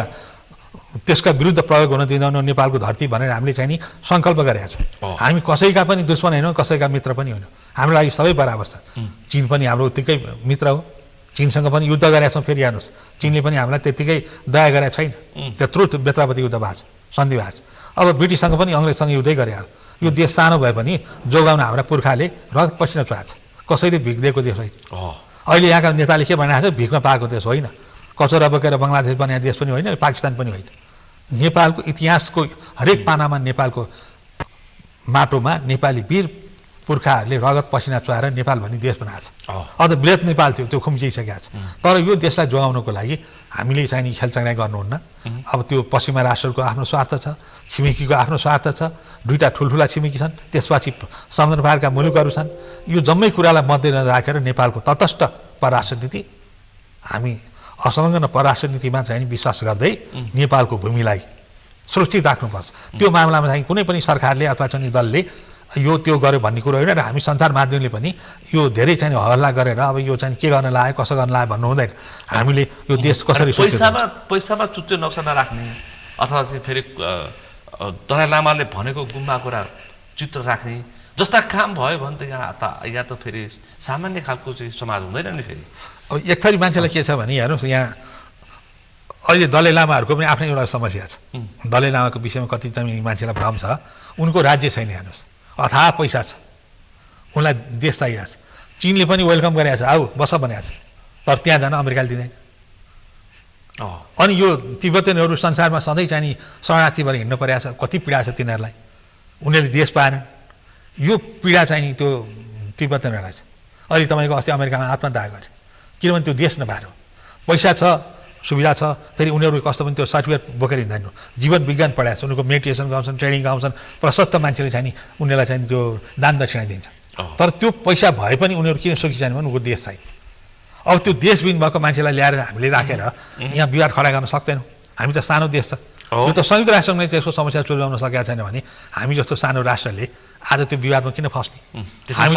त्यसका विरुद्ध प्रयोग हुन दिँदैनौँ नेपालको धरती भनेर हामीले चाहिँ नि सङ्कल्प गरेका छौँ हामी कसैका पनि दुश्मन होइनौँ कसैका मित्र पनि होइनौँ हाम्रो लागि सबै बराबर छ चीन पनि हाम्रो उत्तिकै मित्र हो चीनसँग पनि युद्ध गरेका छौँ फेरि हेर्नुहोस् चीनले पनि हामीलाई त्यत्तिकै दया गरेका छैन त्यत्रो बेत्रापति युद्ध भएको छ सन्धि भएको छ अब ब्रिटिससँग पनि अङ्ग्रेजसँग युद्धै गरे यो देश सानो भए पनि जोगाउन हाम्रा पुर्खाले रगत पसिना चुहाएको छ कसैले भिख दिएको देश होइन अहिले यहाँका नेताले के भनेको छ भिखमा पाएको देश होइन कचौरा बोकेर बङ्गलादेश बनाएको देश पनि होइन पाकिस्तान पनि होइन नेपालको इतिहासको हरेक पानामा नेपालको माटोमा नेपाली वीर पुर्खाहरूले रगत पसिना चुहाएर नेपाल भन्ने देश बनाएको छ अझ वृहत नेपाल थियो त्यो खुम्चिसकेको छ तर यो देशलाई जोगाउनको लागि हामीले चाहिँ खेलचाङ्ग्रा गर्नुहुन्न अब त्यो पश्चिमा राष्ट्रको आफ्नो स्वार्थ छ छिमेकीको आफ्नो स्वार्थ छ दुईटा ठुल्ठुला छिमेकी छन् त्यसपछि समुद्र पारका मुलुकहरू छन् यो जम्मै कुरालाई मध्यनजर राखेर नेपालको तटस्थ परराष्ट्र नीति हामी असंलग्न परराष्ट्र नीतिमा चाहिँ विश्वास गर्दै नेपालको भूमिलाई सुरक्षित राख्नुपर्छ त्यो मामलामा चाहिँ कुनै पनि सरकारले अथवा चाहिँ दलले यो त्यो गर्यो भन्ने कुरो होइन र हामी सञ्चार माध्यमले पनि यो धेरै चाहिँ हल्ला गरेर अब यो चाहिँ के गर्न लाग्यो कसो गर्न लाग्यो भन्नु हुँदैन हामीले यो देश कसरी पैसामा चुच्चो नक्सा नराख्ने अथवा चाहिँ फेरि दलाई लामाले भनेको गुम्बा कुरा चित्र राख्ने जस्ता काम भयो भने त यहाँ त फेरि सामान्य खालको चाहिँ समाज हुँदैन नि फेरि अब एक थरी मान्छेलाई के छ भने हेर्नुहोस् यहाँ अहिले दलाई लामाहरूको पनि आफ्नै एउटा समस्या छ दलाई लामाको विषयमा कति चाहिँ मान्छेलाई भ्रम छ उनको राज्य छैन हेर्नुहोस् अथाह पैसा छ उनलाई देश चाहिएको छ चीनले पनि वेलकम गरेको छ आऊ बस भनेको छ तर त्यहाँ जान अमेरिकाले दिँदैन अनि यो तिब्बतीयहरू संसारमा सधैँ चाहिँ शरणार्थी भएर हिँड्नु परेको छ कति पीडा छ तिनीहरूलाई उनीहरूले देश पाएनन् यो पीडा चाहिँ त्यो तिब्बतीयहरूलाई छ अहिले तपाईँको अस्ति अमेरिकामा आत्मदाह गरे किनभने त्यो देश नभएर पैसा छ सुविधा छ फेरि उनीहरू कस्तो पनि त्यो सर्टिफिकेट बोकेर हिँड्दैन जीवन विज्ञान पढाएको छ उनीहरूको मेडिटेसन गाउँछन् ट्रेनिङ गाउँछन् प्रशस्त मान्छेले चाहिँ उनीहरूलाई चाहिँ त्यो दान दक्षिणा दिन्छ तर त्यो पैसा भए पनि उनीहरू किन सुखी छैन भने उनको देश चाहिँ अब त्यो देशबिन भएको मान्छेलाई ल्याएर हामीले राखेर यहाँ विवाद खडा गर्न सक्दैनौँ हामी त सानो देश छ यो त संयुक्त राष्ट्रले त्यसको समस्या सुल्झाउन सकेका छैन भने हामी जस्तो सानो राष्ट्रले आज त्यो विवादमा किन फस्ने हामी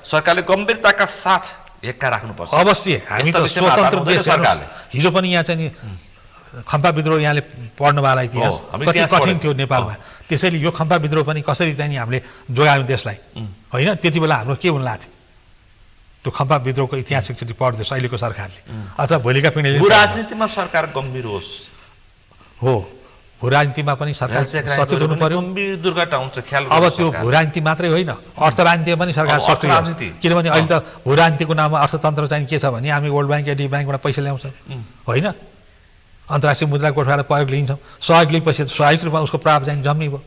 सरकारले गम्भीरताका साथ एक्का राख्नुपर्छ अवश्य हामी त स्वतन्त्र देश सरकारले हिजो पनि यहाँ चाहिँ खम्पा विद्रोह यहाँले पढ्नुभयो इतिहास कति कठिन थियो नेपालमा त्यसैले यो खम्पा विद्रोह पनि कसरी चाहिँ हामीले जोगायौँ देशलाई होइन त्यति बेला हाम्रो के हुन लाग्थ्यो त्यो खम्पा विद्रोहको इतिहास एकचोटि पढ्दैछ अहिलेको सरकारले अथवा भोलिका पिँढीले राजनीतिमा सरकार गम्भीर होस् हो भू राजनीतिमा पनि सरकार सचेत हुनु पर्यो दुर्घटना हुन्छ ख्याल अब त्यो भू राजनीति मात्रै होइन अर्थ राजनीतिमा पनि सरकार सक्रिय होस् किनभने अहिले त भू राजनीतिको नाममा अर्थतन्त्र चाहिँ के छ भने हामी वर्ल्ड ब्याङ्क एडी ब्याङ्कबाट पैसा ल्याउँछौँ होइन अन्तर्राष्ट्रिय मुद्रा कोषबाट प्रयोग लिन्छौँ सहयोग लिएपछि स्वाभाविक रूपमा उसको प्राप्त चाहिँ जम्मी भयो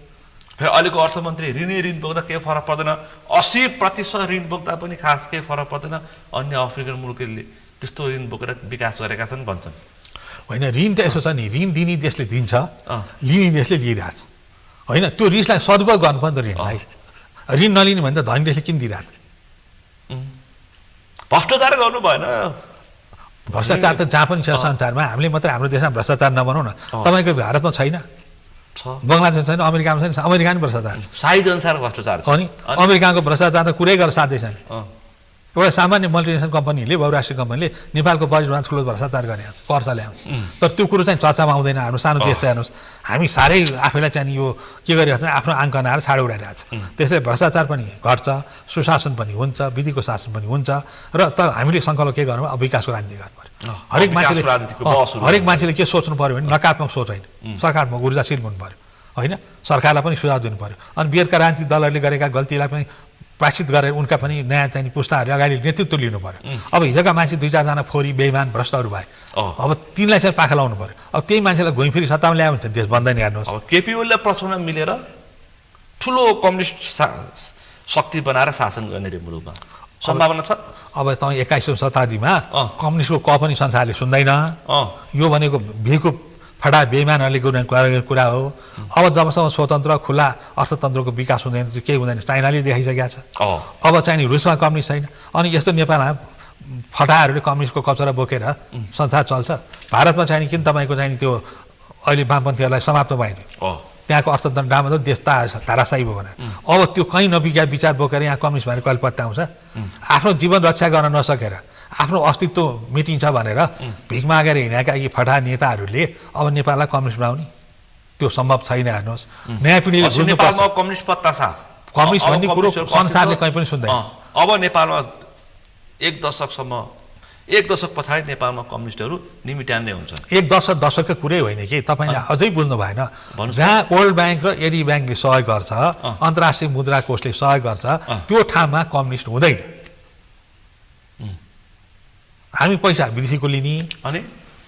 फेरि अहिलेको अर्थमन्त्री ऋण बोक्दा केही फरक पर्दैन 80% ऋण बोक्दा पनि खास केही फरक पर्दैन अन्य अफ्रिकन मुलुकहरूले त्यस्तो ऋण बोकेर विकास गरेका छन् भन्छन् होइन ऋण त यसो छ नि ऋण दिने देशले दिन्छ लिने देशले लिइरहेछ होइन त्यो रिसलाई सदुपयोग गर्नुपर्छ त ऋणलाई ऋण नलिने भने त धनी देशले किन दिइरहेको भ्रष्टाचार गर्नु भएन भ्रष्टाचार त जहाँ पनि छ संसारमा हामीले मात्रै हाम्रो देशमा भ्रष्टाचार नबनाउँ न तपाईँको भारतमा छैन बङ्गलादेशमा छैन अमेरिकामा छैन अमेरिका पनि भ्रष्टाचार छ साइज अनुसार भ्रष्टाचार छ अनि अमेरिकाको भ्रष्टाचार त कुरै गरेर साध्यै छैन एउटा सामान्य मल्टिनेसनल कम्पनीले बहुराष्ट्रिय कम्पनीले नेपालको बजेटमा ठुलो भ्रष्टाचार गरे कर्ज ल्याउने तर त्यो कुरो चाहिँ चर्चामा आउँदैन हाम्रो सानो देश चाहिँ हेर्नुहोस् हामी साह्रै आफैलाई चाहिँ यो के गरिरहेको छ आफ्नो आङ्क नआएर छाडो उडाइरहेको छ त्यसले भ्रष्टाचार पनि घट्छ सुशासन पनि हुन्छ विधिको शासन पनि हुन्छ र तर हामीले सङ्कल्प के गर्नु अब विकासको राजनीति गर्नु पर्यो हरेक मान्छेले के सोच्नु पर्यो भने नकारात्मक सोच होइन सकारात्मक ऊर्जाशील हुनु पर्यो होइन सरकारलाई पनि सुझाव दिनु पर्यो अनि बिहारका राजनीतिक दलहरूले गरेका गल्तीलाई पनि प्रायश्चित गरेर उनका पनि नयाँ चाहिँ पुस्ताहरूले अगाडि नेतृत्व लिनु पर्यो अब हिजोका मान्छे 2-4जना फोरी बेइमान भ्रष्टहरू भए अब तिनलाई चाहिँ पाखा लाउनु पर्यो अब त्यही मान्छेलाई घुइँफिरी सत्तामा ल्यायो भने देश बन्दैन हेर्नुहोस् केपी ओलीलाई प्रचण्ड मिलेर ठुलो कम्युनिस्ट शक्ति बनाएर शासन गर्ने रे मुलुकमा सम्भावना छ। अब तपाईँ 21औं शताब्दीमा कम्युनिस्टको क पनि संसारले सुन्दैन। यो भनेको भेको फटा बेइमानहरूले गर्ने कुरा हो। अब जबसम्म स्वतन्त्र खुला अर्थतन्त्रको विकास हुँदैन केही हुँदैन। चाइनाले देखाइसकेको छ। अब चाहिँ रुसमा कम्युनिस्ट छैन। अनि यस्तो नेपालमा फटाहरूले कम्युनिस्टको कचरा बोकेर संसार चल्छ। भारतमा चाहिँ किन तपाईँको चाहिँ त्यो अहिले वामपन्थीहरूलाई समाप्त भएन। त्यहाँको अर्थतन्त्र राम्रो देश धाराशाही भयो भनेर। अब त्यो कहीँ नबिका विचार बोकेर यहाँ कम्युनिस्ट भनेर कहिले पत्याउँछ। आफ्नो जीवन रक्षा गर्न नसकेर आफ्नो अस्तित्व मिटिन्छ भनेर भिख मागेर हिँडेका यी फटा नेताहरूले अब नेपाललाई कम्युनिस्ट बनाउने त्यो सम्भव छैन। हेर्नुहोस् नयाँ पिँढीले नेपालमा कम्युनिस्ट पत्ता छ। कम्युनिस्ट भन्ने कुरो संसारले कहीँ पनि सुन्दैन। अब नेपालमा एक दशक पछाडि नेपालमा कम्युनिस्टहरू निमिट्यान्ने हुन्छ। एक दशकको कुरै होइन कि तपाईँले अझै बुझ्नु भएन। जहाँ वर्ल्ड ब्याङ्क र एडी ब्याङ्कले सहयोग गर्छ, अन्तर्राष्ट्रिय मुद्रा कोषले सहयोग गर्छ, त्यो ठाउँमा कम्युनिस्ट हुँदैन। हामी पैसा विदेशीको लिने अनि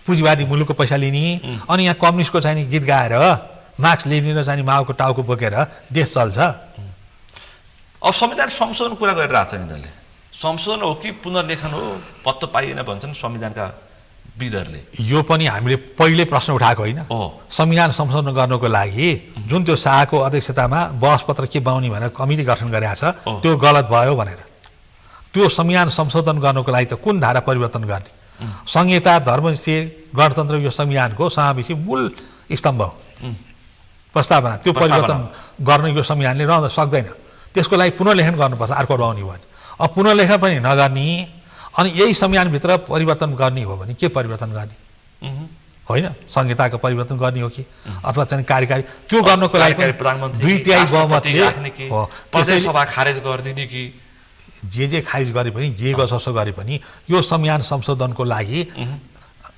पुँजीवादी मुलुकको पैसा लिने अनि यहाँ कम्युनिस्टको चाहिँ गीत गाएर मार्क्स लेनिन र चाहिँ माओको टाउको बोकेर देश चल्छ। अब संविधान संशोधन कुरा गरिरहेको छ नि त्यसले। संशोधन हो कि पुनर्लेखन हो पत्तो पाइएन भन्छन् संविधानका विदहरूले। यो पनि हामीले पहिले प्रश्न उठाएको होइन। संविधान संशोधन गर्नको लागि जुन त्यो शाहको अध्यक्षतामा बहसपत्र के बनाउने भनेर कमिटी गठन गरेको छ त्यो गलत भयो भनेर। त्यो संविधान संशोधन गर्नको लागि त कुन धारा परिवर्तन गर्ने? संहिता, धर्मनिरपेक्ष, गणतन्त्र यो संविधानको समावेशी मूल स्तम्भ हो। प्रस्तावना त्यो परिवर्तन गर्न यो संविधानले रहन सक्दैन। त्यसको लागि पुनर्लेखन गर्नुपर्छ। अर्को रहने भयो अब पुनर्लेखन पनि नगर्ने अनि यही संविधानभित्र परिवर्तन गर्ने हो भने के परिवर्तन गर्ने? होइन संहिताको परिवर्तन गर्ने हो कि अथवा चाहिँ कार्यकारी त्यो गर्नको लागि प्रधानमन्त्री 2/3 बहुमतले प्रदेश सभा खारेज गरिदिने कि जे खारिज गरे पनि जे जसो गरे पनि यो संविधान संशोधनको लागि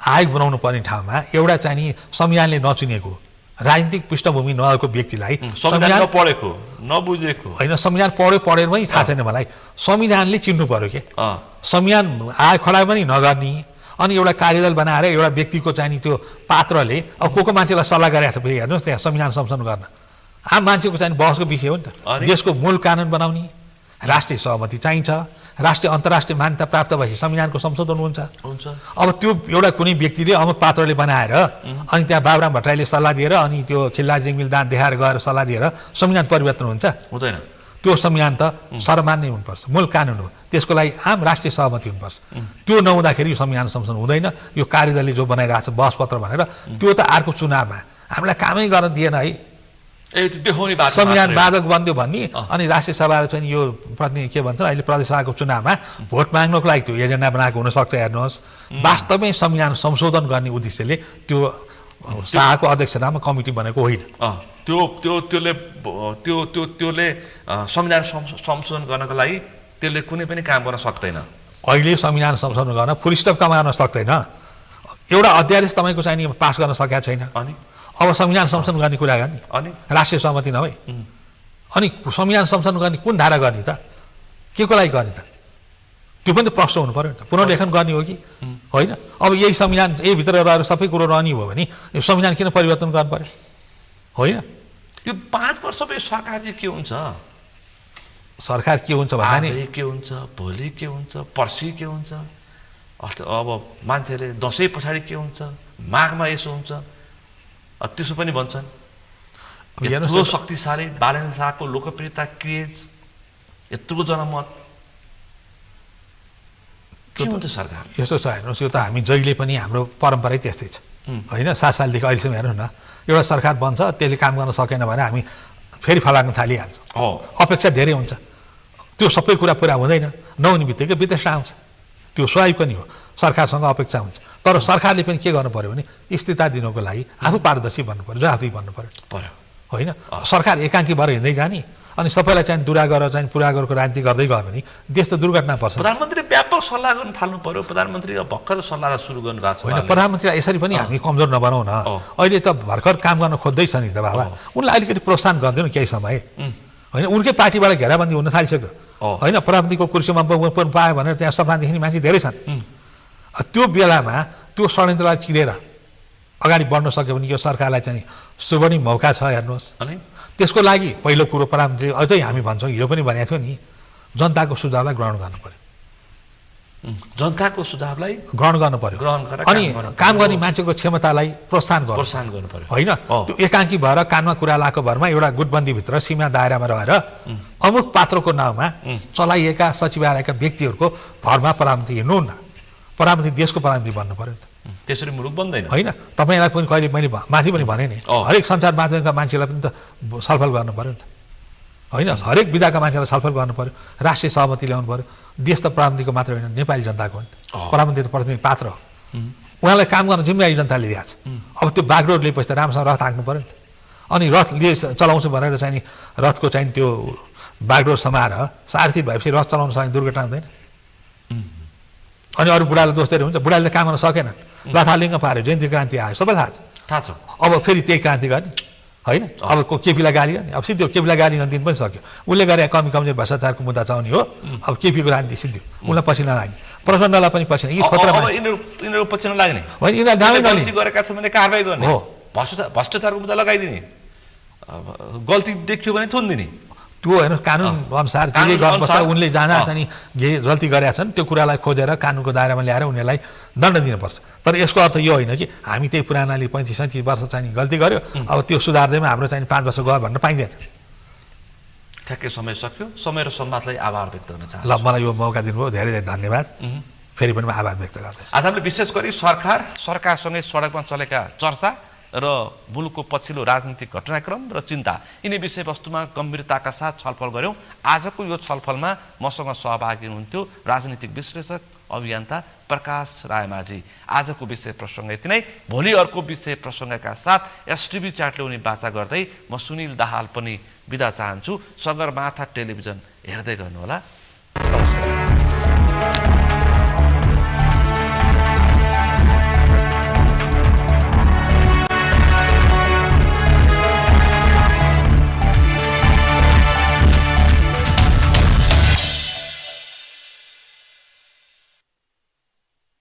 आयोग बनाउनु पर्ने ठाउँमा एउटा चाहिँ नि संविधानले नचुनेको राजनीतिक पृष्ठभूमि नभएको व्यक्तिलाई संविधान नपढेको नबुझेको होइन संविधान पढेर पनि थाहा छैन मलाई। संविधानले चिन्नु पर्यो के संविधान आयोग खडा पनि नगर्ने अनि एउटा कार्यदल बनाएर एउटा व्यक्तिको चाहिँ त्यो पात्रले अब को मान्छेलाई सल्लाह गरेको छ फेरि हेर्नुहोस् त्यहाँ संविधान संशोधन गर्न आम मान्छेको चाहिँ बहसको विषय हो नि त। देशको मूल कानुन बनाउने राष्ट्रिय सहमति चाहिन्छ। राष्ट्रिय अन्तर्राष्ट्रिय मान्यता प्राप्त भएपछि संविधानको संशोधन हुन्छ। अब त्यो एउटा कुनै व्यक्तिले अमुक पात्रले बनाएर अनि त्यहाँ बाबुराम भट्टराईले सल्लाह दिएर अनि त्यो खिल्ला जिङमिल दान देखाएर गएर सल्लाह दिएर संविधान परिवर्तन हुन्छ? हुँदैन। त्यो संविधान त सर्वमान्य हुनुपर्छ, मूल कानुन हो। त्यसको लागि आम राष्ट्रिय सहमति हुनुपर्छ। त्यो नहुँदाखेरि यो संविधान संशोधन हुँदैन। यो कार्यदलले जो बनाइरहेको छ बहसपत्र भनेर त्यो त अर्को चुनावमा हामीलाई कामै गर्न दिएन है। संविधान बाधक बन्यो भन्ने अनि राष्ट्रिय सभाले चाहिँ यो प्रतिनिधि के भन्छ अहिले प्रदेश सभाको चुनावमा भोट माग्नको लागि त्यो एजेन्डा बनाएको हुनसक्छ। हेर्नुहोस् वास्तवमै संविधान संशोधन गर्ने उद्देश्यले त्यो शाहको अध्यक्षतामा कमिटी बनेको होइन। त्यसले संविधान संशोधन गर्नको लागि त्यसले कुनै पनि काम गर्न सक्दैन। अहिले संविधान संशोधन गर्न फुल स्टप कमाउन सक्दैन। एउटा अध्यादेश तपाईँको चाहिँ पास गर्न सकेका छैन। अब संविधान संशोधन गर्ने कुरा गर्ने अनि राष्ट्रिय सहमति नभए अनि संविधान संशोधन गर्ने कुन धारा गर्ने त? के को लागि गर्ने त? त्यो पनि त प्रश्न हुनु पर्यो नि त। पुनर्लेखन गर्ने हो कि होइन? अब यही संविधान यही भित्र रहेर सबै कुरो रहने हो भने यो संविधान किन परिवर्तन गर्नु पर्यो? होइन यो 5 वर्षपछि सरकार चाहिँ के हुन्छ? सरकार के हुन्छ भन्दा के हुन्छ, भोलि के हुन्छ, पर्सि के हुन्छ, अब मान्छेले दसैँ पछाडि के हुन्छ, माघमा यसो हुन्छ त्यसो पनि भन्छन्। यत्रो शक्तिशाली बालेन शाहको लोकप्रियता क्रेज यत्रो जनमत के हुन्छ सरकार? यस्तो छ हेर्नुहोस् यो त हामी जहिले पनि हाम्रो परम्परै त्यस्तै छ होइन। 7 सालदेखि अहिलेसम्म हेर्नुहोस् न एउटा सरकार बन्छ त्यसले काम गर्न सकेन भने हामी फेरि फलाउन थालिहाल्छौँ। अपेक्षा धेरै हुन्छ। त्यो सबै कुरा पुरा हुँदैन। नहुने बित्तिकै विदेश आउँछ। त्यो स्वाभाविक पनि हो। सरकारसँग अपेक्षा हुन्छ तर सरकारले पनि के गर्नु पर्यो भने स्थिरता दिनको लागि आफू पारदर्शी बन्नु पर्यो, जवाफदेही बन्नु पर्यो होइन। सरकार एकाङ्की भएर हिँड्दै जाने अनि सबैलाई चाहिँ दुरागर चाहिँ पुरागरको राजनीति गर्दै गयो भने देश त दुर्घटना पर्छ। प्रधानमन्त्रीले व्यापक सल्लाह गर्न थाल्नु पर्यो। प्रधानमन्त्री भर्खर सल्लाह सुरु गर्नु भएको छ होइन। प्रधानमन्त्रीलाई यसरी पनि हामी कमजोर नबनाऊ न। अहिले त भर्खर काम गर्न खोज्दैछ नि त बाबा। उनलाई अलिकति प्रोत्साहन गरिदिनु केही समय होइन। उनकै पार्टीबाट घेराबन्दी हुन थालिसक्यो होइन। प्रधानमन्त्रीको कुर्सीमा पायो भनेर त्यहाँ सपनादेखि मान्छे धेरै छन्। त्यो बेलामा त्यो षड्यन्त्रलाई चिरेर अगाडि बढ्न सक्यो भने यो सरकारलाई चाहिँ सुवर्णिम मौका छ। हेर्नुहोस् त्यसको लागि पहिलो कुरो प्रधानमन्त्री अझै हामी भन्छौँ यो पनि भनेको थियो नि जनताको सुझावलाई ग्रहण गर्नु पर्यो जनताको सुझावलाई ग्रहण गर्नु पर्यो ग्रहण गरेर अनि काम गर्ने मान्छेको क्षमतालाई प्रोत्साहन गर्नु पर्यो होइन त्यो एकाङ्की भएर कानमा कुरा लाएको भरमा एउटा गुटबन्दीभित्र सीमा दायरामा रहेर अमुक पात्रको नाउँमा चलाइएका सचिवालयका व्यक्तिहरूको भरमा प्रधानमन्त्री हिँड्नुहुन्न प्रधानमन्त्री देशको प्रधानमन्त्री बन्नु पर्यो नि त त्यसरी मुलुक बन्दैन होइन तपाईँलाई पनि कहिले मैले माथि पनि भने नि हरेक सञ्चार माध्यमका मान्छेलाई पनि त छलफल गर्नु पर्यो नि त होइन हरेक विधाका मान्छेलाई छलफल गर्नु पर्यो राष्ट्रिय सहमति ल्याउनु पर्यो देश त प्रधानमन्त्रीको मात्र होइन नेपाली जनताको हो नि त प्रधानमन्त्री त प्रतिनिधि पात्र हो उहाँलाई काम गर्न जिम्मेवारी जनताले दिएको छ अब त्यो बागडोर लिएपछि त राम्रोसँग रथ हाँक्नु पर्यो नि त अनि रथ चलाउँछु भनेर चाहिँ रथको चाहिँ त्यो बागडोर समाएर सारथी भएपछि रथ चलाउनु सक्ने दुर्घटना हुँदैन अनि अरू बुढालाई दोष दिएर हुन्छ बुढाले त काम गर्न सकेनन् रथालिङ्ग पार्यो जयन्ती क्रान्ति आयो सबैलाई थाहा छ अब फेरि त्यही क्रान्ति गर्ने होइन अब केपीलाई गाली गर्ने अब सिद्धो केपीलाई गाली गर्ने दिन पनि सक्यो उसले गरे कमी कमजोर भ्रष्टाचारको मुद्दा चलाउने हो अब केपीको राजनीति सिद्धो उसलाई पसिना लाग्ने प्रचण्डलाई पनि पसिना यी यिनीहरू पछि नलाग्ने होइन यिनीहरू गल्ती गरेका छन् भने कारबाही गर्ने हो भ्रष्टाचारको मुद्दा लगाइदिने गल्ती देखियो भने थुनिदिने त्यो होइन कानुन अनुसार जे गर्नुपर्छ उनले जहाँ चाहिँ जे गल्ती गरेका छन् त्यो कुरालाई खोजेर कानुनको दायरामा ल्याएर उनीहरूलाई दण्ड दिनुपर्छ तर यसको अर्थ यो होइन कि हामी त्यही पुरानाले 35-37 वर्ष चाहिँ गल्ती गर्यो अब त्यो सुधार्दैमा हाम्रो चाहिँ 5 वर्ष गयो भन्न पाइँदैन ठ्याक्कै समय सक्यो समय र सम्वादलाई आभार व्यक्त गर्न चाहन्छु ल मलाई यो मौका दिनुभयो धेरै धेरै धन्यवाद फेरि पनि म आभार व्यक्त गर्दैछु आज हामीले विशेष गरी सरकारसँगै सडकमा चलेका चर्चा र मुलुकको पछिल्लो राजनीतिक घटनाक्रम र चिन्ता यिनी विषयवस्तुमा गम्भीरताका साथ छलफल गऱ्यौँ आजको यो छलफलमा मसँग सहभागी हुनुहुन्थ्यो राजनीतिक विश्लेषक अभियन्ता प्रकाश रायमाझी आजको विषय प्रसङ्ग यति नै भोलि अर्को विषय प्रसङ्गका साथ एसटिभी च्याटले उनी बाचा गर्दै म सुनिल दाहाल पनि बिदा चाहन्छु सगरमाथा टेलिभिजन हेर्दै गर्नुहोला